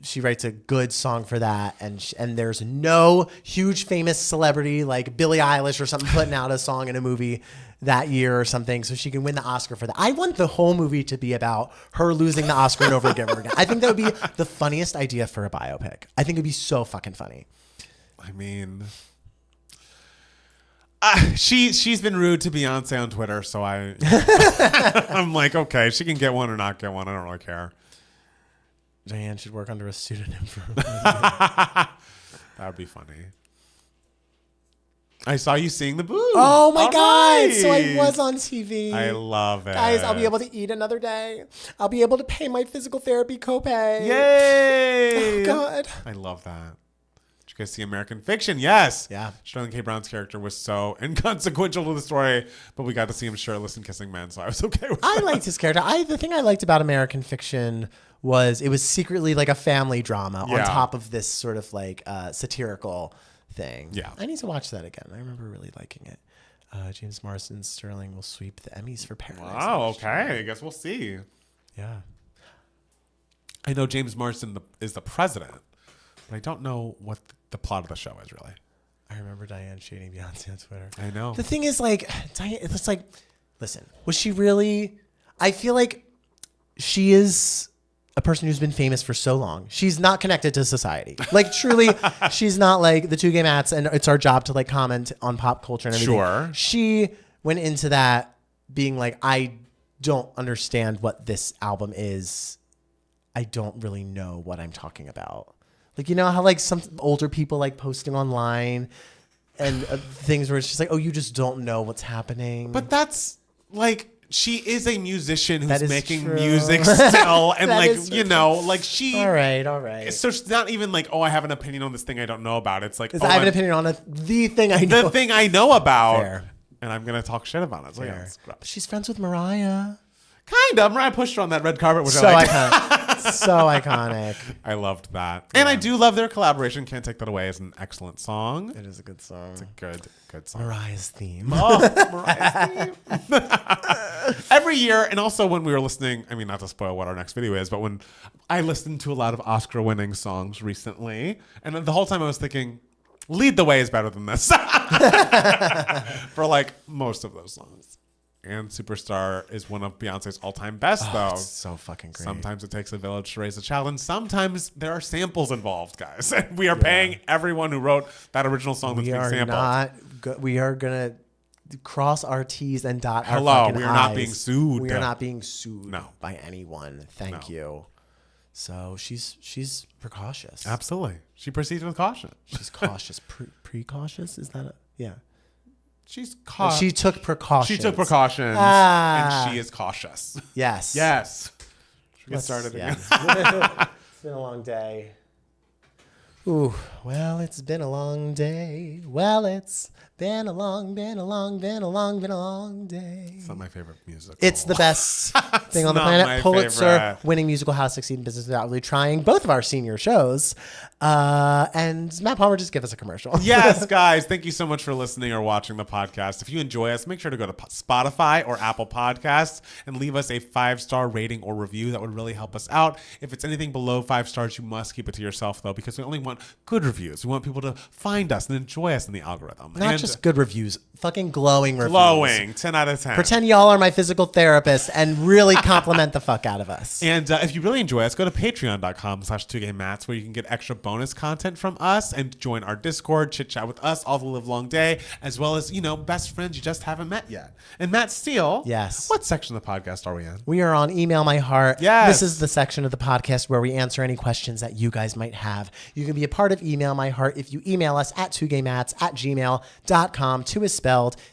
she writes a good song for that, and there's no huge famous celebrity like Billie Eilish or something putting out a song in a movie that year or something, so she can win the Oscar for that. I want the whole movie to be about her losing the Oscar and over again. I think that would be the funniest idea for a biopic. I think it'd be so fucking funny. I mean, she's been rude to Beyonce on Twitter, so I'm like, okay, she can get one or not get one. I don't really care. Diane should work under a pseudonym for her. That would be funny. I saw you seeing the boob. Oh my All God. right. So I was on TV. I love it. Guys, I'll be able to eat another day. I'll be able to pay my physical therapy copay. Yay. Oh God. I love that. Did you guys see American Fiction? Yes. Yeah. Sterling K. Brown's character was so inconsequential to the story, but we got to see him shirtless and kissing men, so I was okay with I that. liked his character. The thing I liked about American Fiction was it was secretly like a family drama on top of this sort of like satirical thing. Yeah. I need to watch that again. I remember really liking it. James Marsden Sterling will sweep the Emmys for Paradise. Wow, okay. I guess we'll see. Yeah. I know James Marsden is the president, but I don't know what the plot of the show is really. I remember Diane shading Beyonce on Twitter. I know. The thing is, like, Diane, it's like, listen, was she really... I feel like she is a person who's been famous for so long. She's not connected to society. Like, truly, she's not like the two gay mats and it's our job to like comment on pop culture and everything. Sure. She went into that being like, I don't understand what this album is. I don't really know what I'm talking about. Like, you know how like some older people like posting online and things where it's just like, oh, you just don't know what's happening. But that's like... She is a musician who's making true. music still, and like you like she. All right. So it's not even like, oh, I have an opinion on this thing I don't know about. It's like, I have an opinion on the thing I know. the thing I know about, Fair. and I'm gonna talk shit about it. So yeah, But she's friends with Mariah. kind of. Mariah pushed her on that red carpet, which So I liked. iconic. So iconic. I loved that, and I do love their collaboration. Can't Take That Away is an excellent song. It is a good song. It's a good song. Mariah's theme. Oh, Mariah's theme. Every year, and also when we were listening, I mean, not to spoil what our next video is, but when I listened to a lot of Oscar-winning songs recently, and the whole time I was thinking, Lead the Way is better than this. For like most of those songs. And Superstar is one of Beyonce's all-time best, though. It's so fucking great. Sometimes it takes a village to raise a child, and sometimes there are samples involved, guys. And we are paying everyone who wrote that original song that's being sampled. We are gonna cross our T's and dot our Hello, fucking we are I's. not being sued. We are not being sued No. by anyone. Thank you. So she's precautious. Absolutely. She proceeds with caution. She's cautious. Precautious? Is that yeah. She's cautious. She took precautions. She took precautions, Ah. and she is cautious. Yes. Yes. Should we get started yeah. again? It's been a long day. Ooh, well, it's been a long day. Well, it's been a long day. It's not my favorite music. It's the best thing on the not planet. my Pulitzer favorite. winning musical How to Succeed in Business Without Really Trying. Both of our senior shows. And Matt Palmer, just give us a commercial. Yes, guys. Thank you so much for listening or watching the podcast. If you enjoy us, make sure to go to Spotify or Apple Podcasts and leave us a 5-star rating or review. That would really help us out. If it's anything below 5 stars, you must keep it to yourself, though, because we only want good reviews. We want people to find us and enjoy us in the algorithm. Not just just good reviews. Fucking glowing reviews. Glowing. 10 out of 10. Pretend y'all are my physical therapist and really compliment the fuck out of us. And if you really enjoy us, go to patreon.com/2gaymats where you can get extra bonus content from us and join our Discord, chit chat with us all the live long day, as well as, best friends you just haven't met yet. And Matt Steele. Yes. What section of the podcast are we in? We are on Email My Heart. Yes. This is the section of the podcast where we answer any questions that you guys might have. You can be a part of Email My Heart if you email us at 2gaymats@gmail.com. 2 is spelled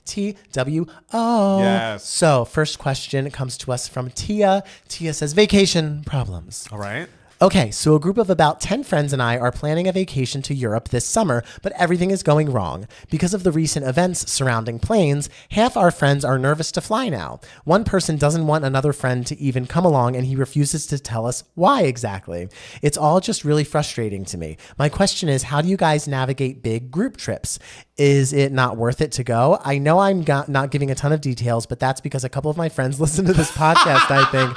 TWO. Yes. So first question comes to us from Tia. Tia says, vacation problems. All right. Okay, so a group of about 10 friends and I are planning a vacation to Europe this summer, but everything is going wrong. Because of the recent events surrounding planes, half our friends are nervous to fly now. One person doesn't want another friend to even come along, and he refuses to tell us why exactly. It's all just really frustrating to me. My question is, how do you guys navigate big group trips? Is it not worth it to go? I know I'm not giving a ton of details, but that's because a couple of my friends listen to this podcast, I think.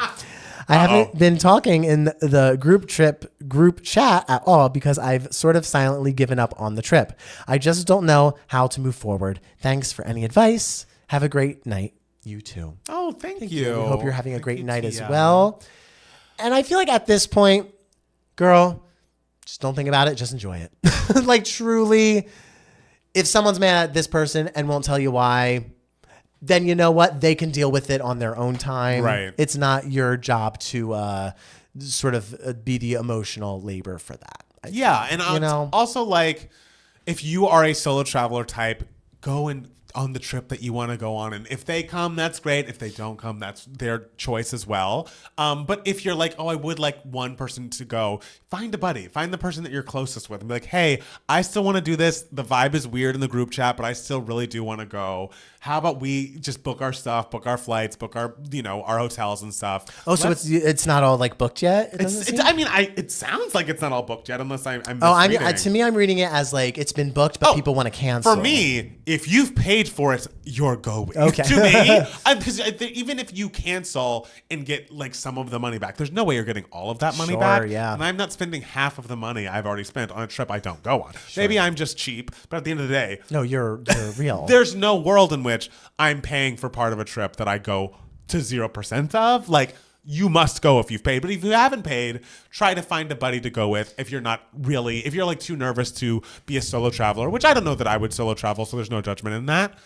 I haven't been talking in the group chat at all because I've sort of silently given up on the trip. I just don't know how to move forward. Thanks for any advice. Have a great night. You too. Oh, thank you. We hope you're having a great night Tia. as well. And I feel like at this point, girl, just don't think about it. Just enjoy it. Like truly, if someone's mad at this person and won't tell you why, then you know what? They can deal with it on their own time. Right. It's not your job to sort of be the emotional labor for that. Yeah. And also, like, if you are a solo traveler type, go on the trip that you want to go on. And if they come, that's great. If they don't come, that's their choice as well. But if you're like, oh, I would like one person to go, find a buddy. Find the person that you're closest with and be like, hey, I still want to do this. The vibe is weird in the group chat, but I still really do want to go. How about we just book our stuff, book our flights, book our, our hotels and stuff. Oh, so it's not all like booked yet? It sounds like it's not all booked yet unless I'm to me, I'm reading it as like it's been booked, but people want to cancel. For me, if you've paid for it, you're going. Okay. To me, because even if you cancel and get like some of the money back, there's no way you're getting all of that money back. Yeah. And I'm not spending half of the money I've already spent on a trip I don't go on. Sure. Maybe I'm just cheap, but at the end of the day, no, you're real. There's no world in which I'm paying for part of a trip that I go to 0% of. Like, you must go if you've paid. But if you haven't paid, try to find a buddy to go with if you're like too nervous to be a solo traveler, which I don't know that I would solo travel, so there's no judgment in that.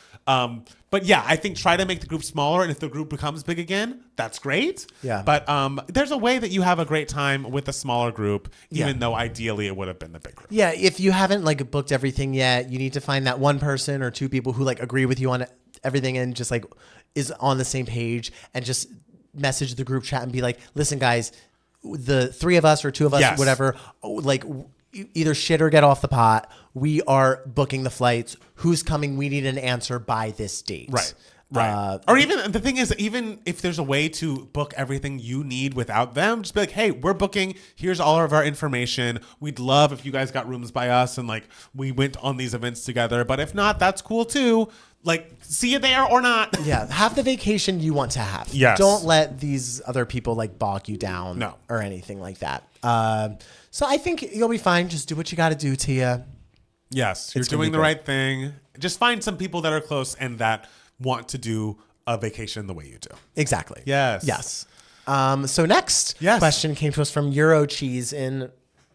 But yeah, I think try to make the group smaller, and if the group becomes big again, that's great. Yeah. But there's a way that you have a great time with a smaller group, even though ideally it would have been the big group. Yeah, if you haven't like booked everything yet, you need to find that one person or two people who like agree with you on everything and just like is on the same page, and just message the group chat and be like, listen guys, the 3 of us or 2 of us, whatever, like either shit or get off the pot. We are booking the flights. Who's coming? We need an answer by this date. Right. Right. Or even the thing is, even if there's a way to book everything you need without them, just be like, hey, we're booking. Here's all of our information. We'd love if you guys got rooms by us and like we went on these events together. But if not, that's cool too. Like, see you there or not. Yeah. Have the vacation you want to have. Yes. Don't let these other people like bog you down. No. Or anything like that. So I think you'll be fine. Just do what you got to do, Tia. Yes. You're doing the right thing. Just find some people that are close and that want to do a vacation the way you do. Exactly. Yes. Yes. So next question came to us from Eurocheese in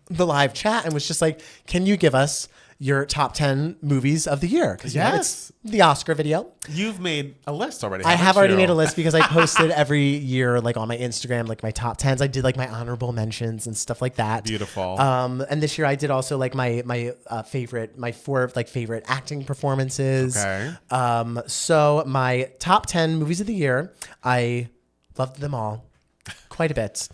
the live chat and was just like, can you give us your top 10 movies of the year? Because it's the Oscar video. You've made a list already. I have already made a list because I posted every year, like on my Instagram, like my top 10s. I did like my honorable mentions and stuff like that. Beautiful. And this year I did also like my my 4 like favorite acting performances. Okay. So my top 10 movies of the year, I loved them all quite a bit.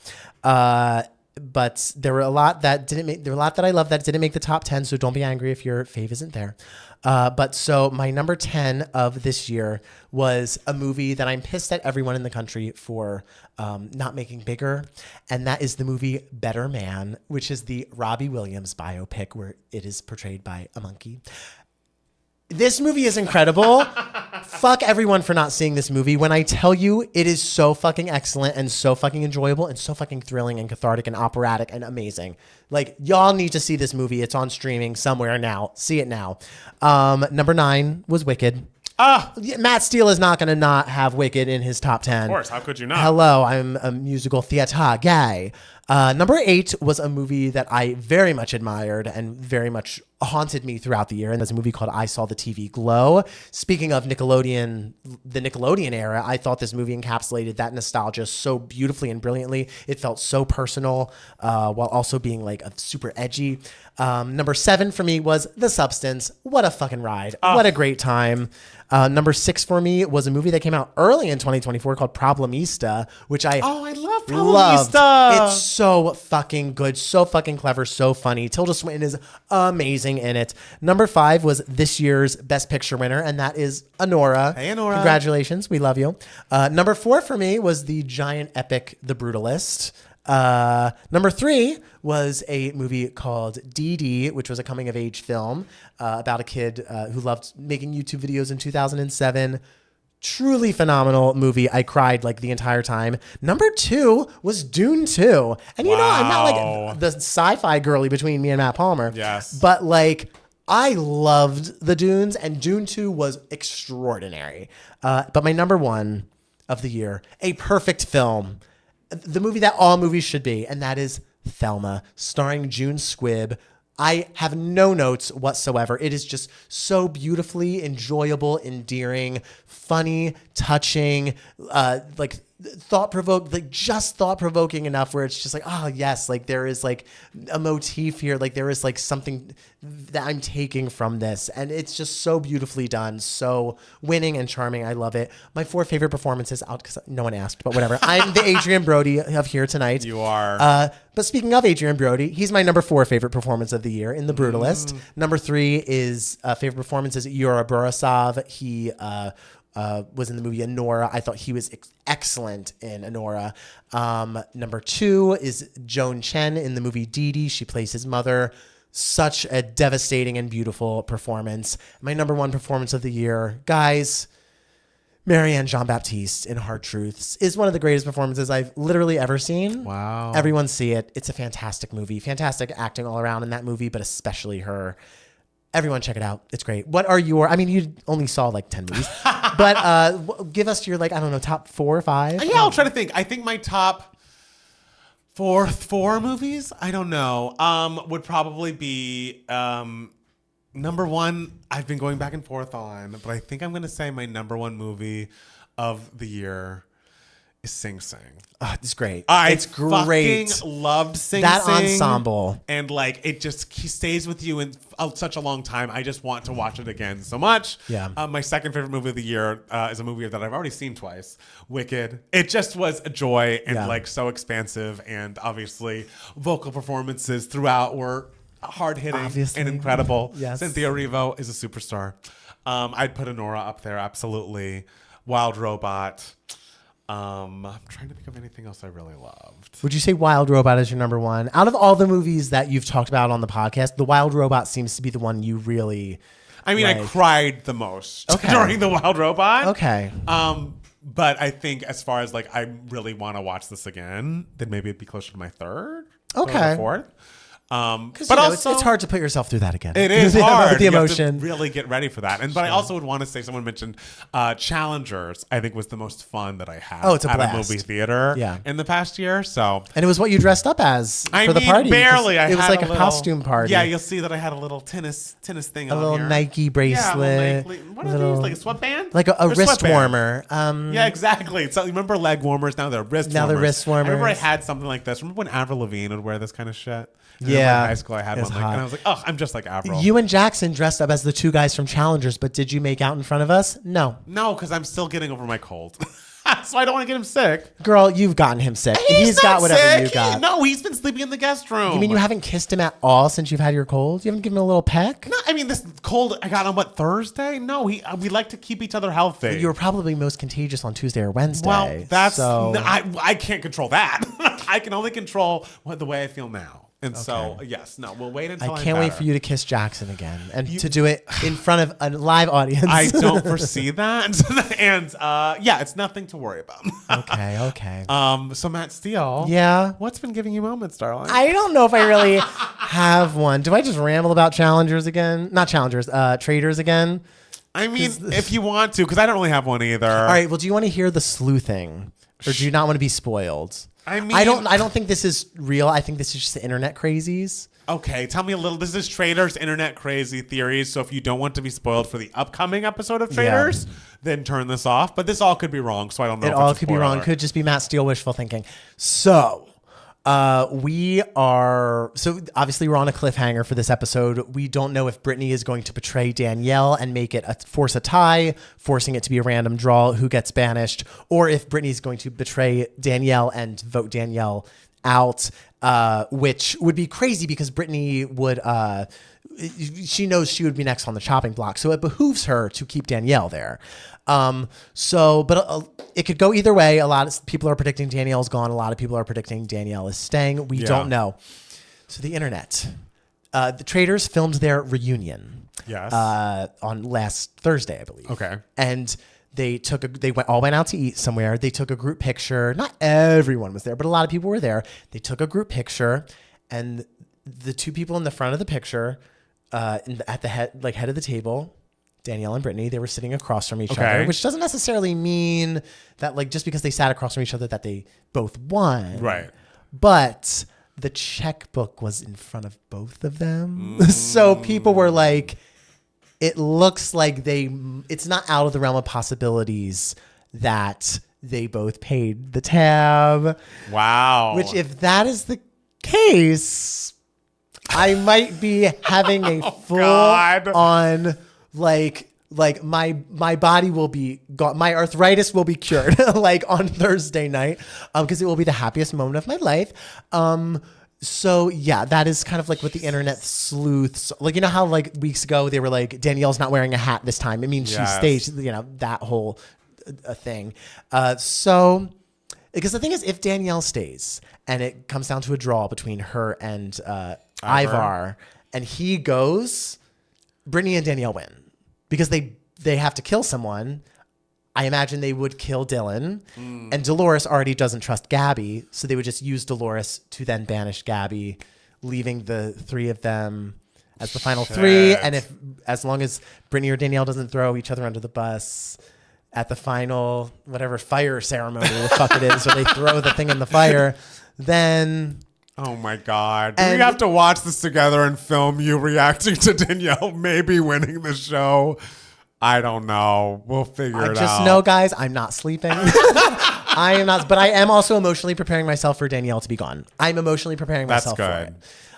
But there were a lot that didn't make. There were a lot that I loved that didn't make the top 10. So don't be angry if your fave isn't there. But so my number 10 of this year was a movie that I'm pissed at everyone in the country for not making bigger, and that is the movie Better Man, which is the Robbie Williams biopic where it is portrayed by a monkey. This movie is incredible Fuck everyone for not seeing this movie. When I tell you it is so fucking excellent and so fucking enjoyable and so fucking thrilling and cathartic and operatic and amazing. Like, y'all need to see this movie. It's on streaming somewhere now. See it now. Number 9 was Wicked. Matt Steele is not going to not have Wicked in his top 10. Of course, how could you not? Hello, I'm a musical theater guy. Number 8 was a movie that I very much admired and very much haunted me throughout the year. And there's a movie called I Saw the TV Glow. Speaking of Nickelodeon, the Nickelodeon era, I thought this movie encapsulated that nostalgia so beautifully and brilliantly. It felt so personal while also being like a super edgy. Number 7 for me was The Substance. What a fucking ride. What a great time. Number 6 for me was a movie that came out early in 2024 called Problemista, which I love loved. Problemista. It's so fucking good, so fucking clever, so funny. Tilda Swinton is amazing in it. Number 5 was this year's Best Picture winner, and that is Anora. Hey, Anora. Congratulations. We love you. Number 4 for me was the giant epic The Brutalist. Number 3 was a movie called DD, which was a coming of age film about a kid who loved making YouTube videos in 2007. Truly phenomenal movie. I cried like the entire time. Number 2 was Dune 2. And you know, I'm not like the sci-fi girly between me and Matt Palmer. Yes. But like, I loved the Dunes, and Dune 2 was extraordinary. But my number 1 of the year, a perfect film, the movie that all movies should be, and that is Thelma, starring June Squibb. I have no notes whatsoever. It is just so beautifully enjoyable, endearing, funny, touching, like thought-provoking enough where it's just like, oh yes, like there is like a motif here, like there is like something that I'm taking from this, and it's just so beautifully done, so winning and charming. I love it. My 4 favorite performances out, because no one asked, but whatever. I'm the Adrian Brody of here tonight. You are. But speaking of Adrian Brody, he's my number 4 favorite performance of the year in The Brutalist. Number 3 is favorite performance is Yura Borisov. He was in the movie Anora. I thought he was excellent in Anora. Number 2 is Joan Chen in the movie Dee Dee. She plays his mother. Such a devastating and beautiful performance. My number 1 performance of the year, guys, Marianne Jean-Baptiste in Hard Truths is one of the greatest performances I've literally ever seen. Wow. Everyone see it. It's a fantastic movie. Fantastic acting all around in that movie, but especially her. Everyone check it out. It's great. What are your, I mean, you only saw like 10 movies, but give us your, like, I don't know, top 4 or 5. Yeah, I'll try to think. I think my top four movies, I don't know, would probably be number 1, I've been going back and forth on, but I think I'm going to say my number 1 movie of the year is Sing Sing. Oh, it's great. It's great. Fucking loved Sing that Sing. ensemble. And like, it just stays with you in such a long time. I just want to watch it again so much. Yeah. My second favorite movie of the year is a movie that I've already seen twice, Wicked. It just was a joy and like so expansive, and obviously vocal performances throughout were hard-hitting and incredible. Yes. Cynthia Erivo is a superstar. I'd put Anora up there, absolutely. Wild Robot. I'm trying to think of anything else I really loved. Would you say Wild Robot is your number 1? Out of all the movies that you've talked about on the podcast, the Wild Robot seems to be the one you really I mean, I cried the most during the Wild Robot. Okay. But I think as far as like, I really want to watch this again, then maybe it'd be closer to my 3rd Okay. or 4th. But also, it's hard to put yourself through that again. It is hard. With the emotion. You have to really get ready for that. But I also would want to say, someone mentioned Challengers, I think was the most fun that I had it's a at blast. a movie theater in the past year. So, and it was what you dressed up as for the party. Barely. It was like a costume party. Yeah, you'll see that I had a little tennis thing on a little here. Nike bracelet. Yeah, what are these? Like a sweatband? Like a wrist warmer. Yeah, exactly. So remember leg warmers? Now they're wrist warmers. Now they're wrist warmers. I remember I had something like this. Remember when Avril Lavigne would wear this kind of shit? In high school, I had one, and I was like, "Oh, I'm just like Avril." You and Jackson dressed up as the 2 guys from Challengers, but did you make out in front of us? No, because I'm still getting over my cold, so I don't want to get him sick. Girl, you've gotten him sick. He's got whatever sick. you got. No, he's been sleeping in the guest room. You mean you haven't kissed him at all since you've had your cold? You haven't given him a little peck? No, I mean this cold I got on Thursday. No, we like to keep each other healthy. You were probably most contagious on Tuesday or Wednesday. Well, I can't control that. I can only control the way I feel now. And so, yes, no, we'll wait until I can't wait for you to kiss Jackson again and to do it in front of a live audience. I don't foresee that. And yeah, it's nothing to worry about. Okay. So Matt Steele. Yeah. What's been giving you moments, darling? I don't know if I really have one. Do I just ramble about challengers again? Not challengers, traders again? I mean, if you want to, because I don't really have one either. All right. Well, do you want to hear the sleuthing, or do you not want to be spoiled? I mean, I don't think this is real. I think this is just the internet crazies. Okay, tell me a little. This is Traders Internet Crazy Theories. So if you don't want to be spoiled for the upcoming episode of Traders, then turn this off. But this all could be wrong, so I don't know. It all could be wrong. Could just be Matt Steele wishful thinking. So obviously we're on a cliffhanger for this episode. We don't know if Brittany is going to betray Danielle and make it force a tie, forcing it to be a random draw who gets banished, or if Brittany's going to betray Danielle and vote Danielle out, which would be crazy because Brittany would she knows she would be next on the chopping block, so it behooves her to keep Danielle there. It could go either way. A lot of people are predicting Danielle's gone. A lot of people are predicting Danielle is staying. We don't know. So the internet, the traders filmed their reunion. Yes. On last Thursday, I believe. Okay. And they all went out to eat somewhere. They took a group picture. Not everyone was there, but a lot of people were there. They took a group picture, and the two people in the front of the picture, at the head of the table, Danielle and Brittany, they were sitting across from each other, which doesn't necessarily mean that just because they sat across from each other that they both won. Right. But the checkbook was in front of both of them. So people were like, it looks like it's not out of the realm of possibilities that they both paid the tab. Wow. Which, if that is the case, I might be having a full on my body will be gone. My arthritis will be cured on Thursday night, because it will be the happiest moment of my life. So yeah, that is kind of what the internet sleuths, you know how weeks ago they were like, Danielle's not wearing a hat this time. It means she staged, that whole thing. So, because the thing is, if Danielle stays and it comes down to a draw between her and Ivar, and he goes, Brittany and Danielle win because they have to kill someone. I imagine they would kill Dylan, and Dolores already doesn't trust Gabby, so they would just use Dolores to then banish Gabby, leaving the three of them as the final three. And as long as Brittany or Danielle doesn't throw each other under the bus at the final whatever fire ceremony the fuck it is, or they throw the thing in the fire, then. Oh my God. Do we have to watch this together and film you reacting to Danielle maybe winning the show? I don't know. We'll figure it out. Just know, guys, I'm not sleeping. I am not, but I am also emotionally preparing myself for Danielle to be gone. I'm emotionally preparing myself for it.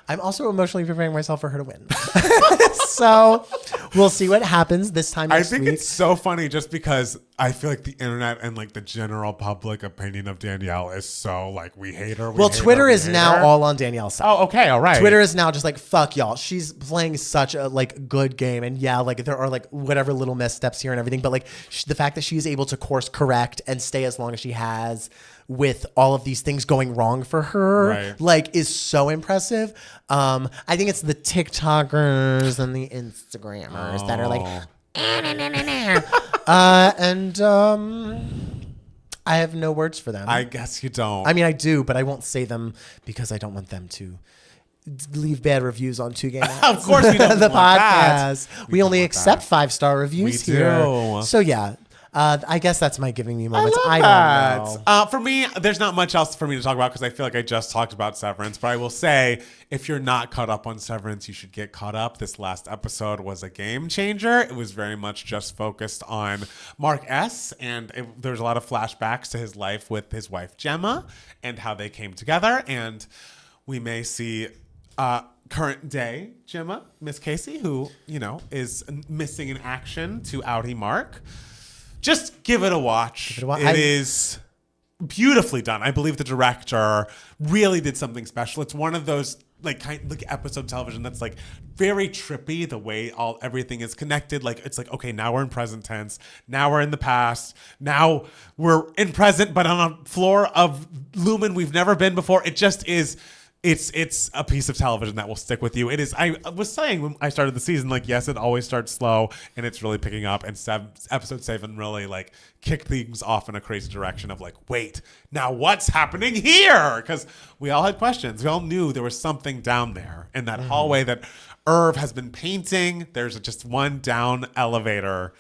I'm also emotionally preparing myself for her to win. So we'll see what happens this time next week. It's so funny just because I feel like the internet and the general public opinion of Danielle is so we hate her. Twitter is now all on Danielle's side. Oh, okay. All right. Twitter is now just fuck y'all. She's playing such a good game. And yeah, there are whatever little missteps here and everything. But the fact that she's able to course correct and stay as long as she has with all of these things going wrong for her, is so impressive. I think it's the TikTokers and the Instagrammers that are I have no words for them. I guess you don't. I mean, I do, but I won't say them because I don't want them to leave bad reviews on Two Game Ads. Of course we don't the want podcast. That. We only accept 5-star reviews here. Do. So yeah. I guess that's my giving me moments. I don't know. For me, there's not much else for me to talk about because I feel like I just talked about Severance. But I will say, if you're not caught up on Severance, you should get caught up. This last episode was a game changer. It was very much just focused on Mark S. And there's a lot of flashbacks to his life with his wife, Gemma, and how they came together. And we may see current day Gemma, Miss Casey, who, is missing in action to outie Mark. Just give it a watch. It is beautifully done. I believe the director really did something special. It's one of those episode television that's very trippy. The way everything is connected. It's okay, now we're in present tense. Now we're in the past. Now we're in present, but on a floor of Lumen we've never been before. It just is it's a piece of television that will stick with you. It is. I was saying when I started the season, like, yes, it always starts slow and it's really picking up. And episode 7 really like kicked things off in a crazy direction of like, wait, now what's happening here? Because we all had questions. We all knew there was something down there in that hallway that Irv has been painting. There's just one down elevator,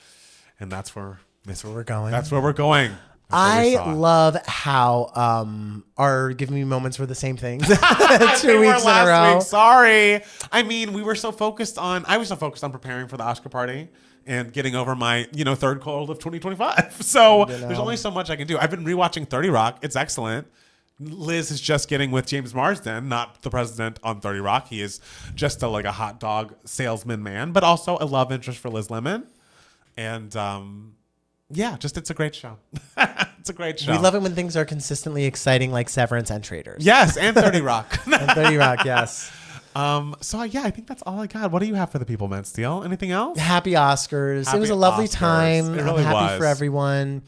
and that's where we're going. That's where we're going. I love how our Give Me Moments were the same things 2 They were weeks in a last row. week. Sorry. I mean, I was so focused on preparing for the Oscar party and getting over my, third cold of 2025. So there's only so much I can do. I've been rewatching 30 Rock. It's excellent. Liz is just getting with James Marsden, not the president on 30 Rock. He is just a hot dog salesman man, but also a love interest for Liz Lemon. And it's a great show. It's a great show. We love it when things are consistently exciting, like Severance and Traitors. Yes, and 30 Rock. And 30 Rock, yes. I think that's all I got. What do you have for the people, Matt Steele? Anything else? Happy Oscars. Happy It was a lovely Oscars. time. It really I'm happy was. for everyone.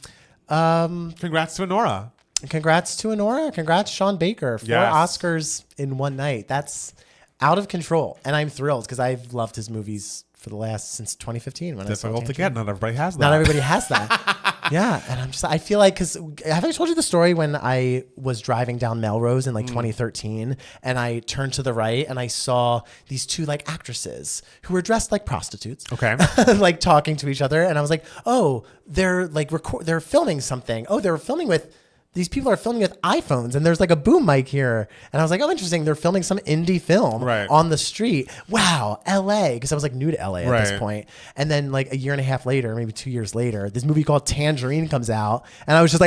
Congrats to Honora. Congrats to Honora. Congrats, Sean Baker. 4 Oscars in one night. That's out of control. And I'm thrilled because I've loved his movies since 2015. When Difficult to get. Not everybody has that. Not everybody has that. Yeah. And I feel like, because have I told you the story when I was driving down Melrose in 2013 and I turned to the right and I saw these 2 actresses who were dressed like prostitutes. Okay. Talking to each other. And I was like, oh, they're they're filming something. Oh, these people are filming with iPhones and there's a boom mic here. And I was like, oh, interesting. They're filming some indie film on the street. Wow, LA. Because I was new to LA at this point. And then a year and a half later, maybe 2 years later, this movie called Tangerine comes out. And I was just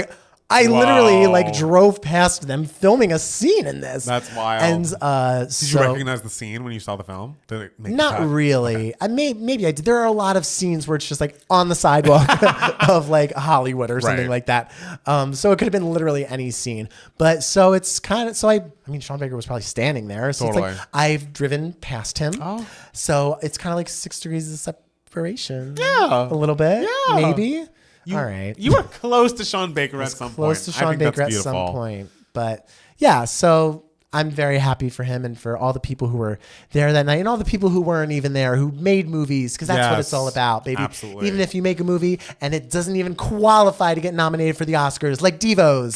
I literally drove past them filming a scene in this. That's wild. And did you recognize the scene when you saw the film? Did it make not you really. I maybe I did. There are a lot of scenes where it's just on the sidewalk of Hollywood or something like that. So it could have been literally any scene. But so it's kind of I mean Sean Baker was probably standing there. So totally. it's I've driven past him. Oh. So it's kind of 6 degrees of separation. Yeah. A little bit. Yeah. Maybe. All right. You were close to Sean Baker at some point. Close to Sean Baker at some beautiful. point. But yeah, so I'm very happy for him and for all the people who were there that night and all the people who weren't even there who made movies, because that's what it's all about, baby. Absolutely. Even if you make a movie and it doesn't even qualify to get nominated for the Oscars, like Devos,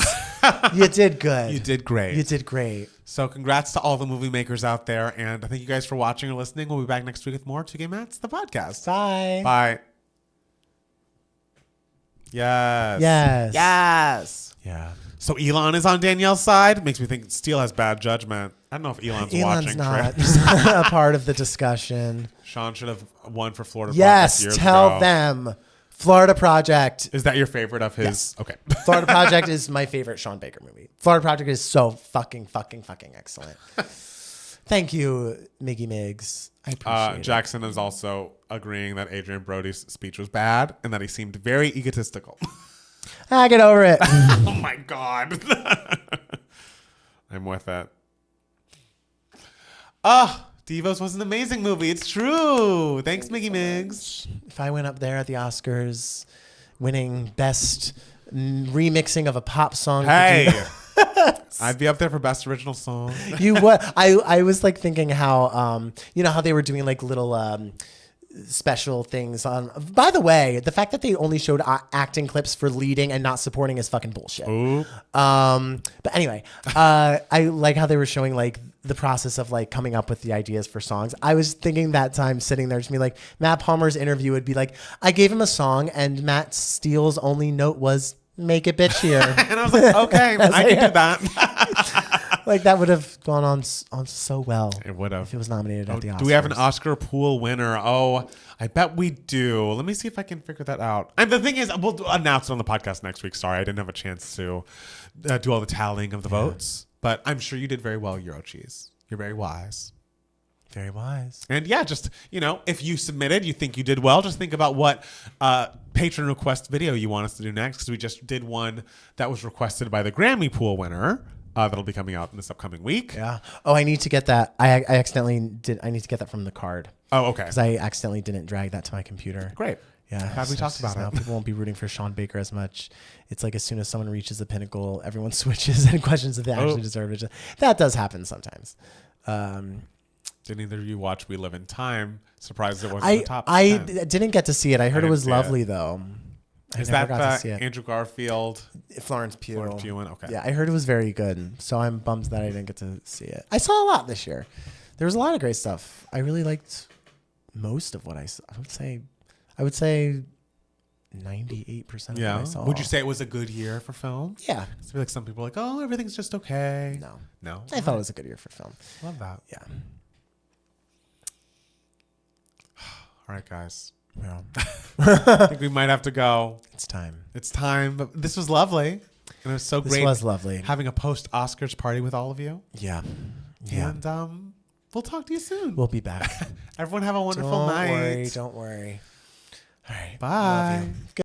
you did good. You did great. You did great. So congrats to all the movie makers out there. And thank you guys for watching or listening. We'll be back next week with more 2 Gay Mats, the podcast. Bye. Bye. Yes. Yes. Yes. Yeah. So Elon is on Danielle's side. Makes me think Steele has bad judgment. I don't know if Elon's watching. Not Trish. a part of the discussion. Sean should have won for Florida Project Yes, years tell ago. them. Florida Project. Is that your favorite of his? Yes. Okay. Florida Project is my favorite Sean Baker movie. Florida Project is so fucking excellent. Thank you, Miggy Miggs. I appreciate it. Jackson is also agreeing that Adrian Brody's speech was bad and that he seemed very egotistical. Get over it. Oh my God. I'm with it. Devos was an amazing movie. It's true. Thanks, Miggy Miggs. If I went up there at the Oscars winning best remixing of a pop song. Hey. I'd be up there for best original song. You would. I was thinking how how they were doing little special things on. By the way, the fact that they only showed acting clips for leading and not supporting is fucking bullshit. Ooh. But anyway, I like how they were showing the process of coming up with the ideas for songs. I was thinking that time sitting there, just be Matt Palmer's interview would be I gave him a song and Matt Steele's only note was make it bitchier. And I was like, okay, I can do that. That would have gone on so well. It would have. If it was nominated at the Oscars. Do we have an Oscar pool winner? Oh, I bet we do. Let me see if I can figure that out. And the thing is, we'll announce it on the podcast next week. Sorry, I didn't have a chance to do all the tallying of the votes. But I'm sure you did very well, Eurocheese. You're very wise. Very wise. And yeah, just, if you submitted, you think you did well, just think about what patron request video you want us to do next, because we just did one that was requested by the Grammy pool winner. That'll be coming out in this upcoming week. Yeah. Oh, I need to get that. I accidentally did. I need to get that from the card. Oh, okay. Because I accidentally didn't drag that to my computer. Great. Yeah, Glad we talked about now it. people won't be rooting for Sean Baker as much. It's like as soon as someone reaches the pinnacle, everyone switches and questions if they actually deserve it. That does happen sometimes. Did either of you watch We Live in Time? Surprised it wasn't I the top 10. didn't get to see it. I heard it didn't was see lovely though. Is I never that got to see it. Andrew Garfield? Florence Pugh. Florence Pugh? Okay. Yeah, I heard it was very good. So I'm bummed that I didn't get to see it. I saw a lot this year. There was a lot of great stuff. I really liked most of what I saw. I would say 98% of what I saw. Would you say it was a good year for film? Yeah. I feel like some people are like, oh, everything's just okay. No. I thought it was a good year for film. Love that. Yeah. All right, guys. Yeah. I think we might have to go. It's time. It's time. But this was lovely. And it was so great. This was lovely. Having a post-Oscars party with all of you. Yeah. Yeah. And we'll talk to you soon. We'll be back. Everyone have a wonderful night. Don't worry. All right. Bye. Love you.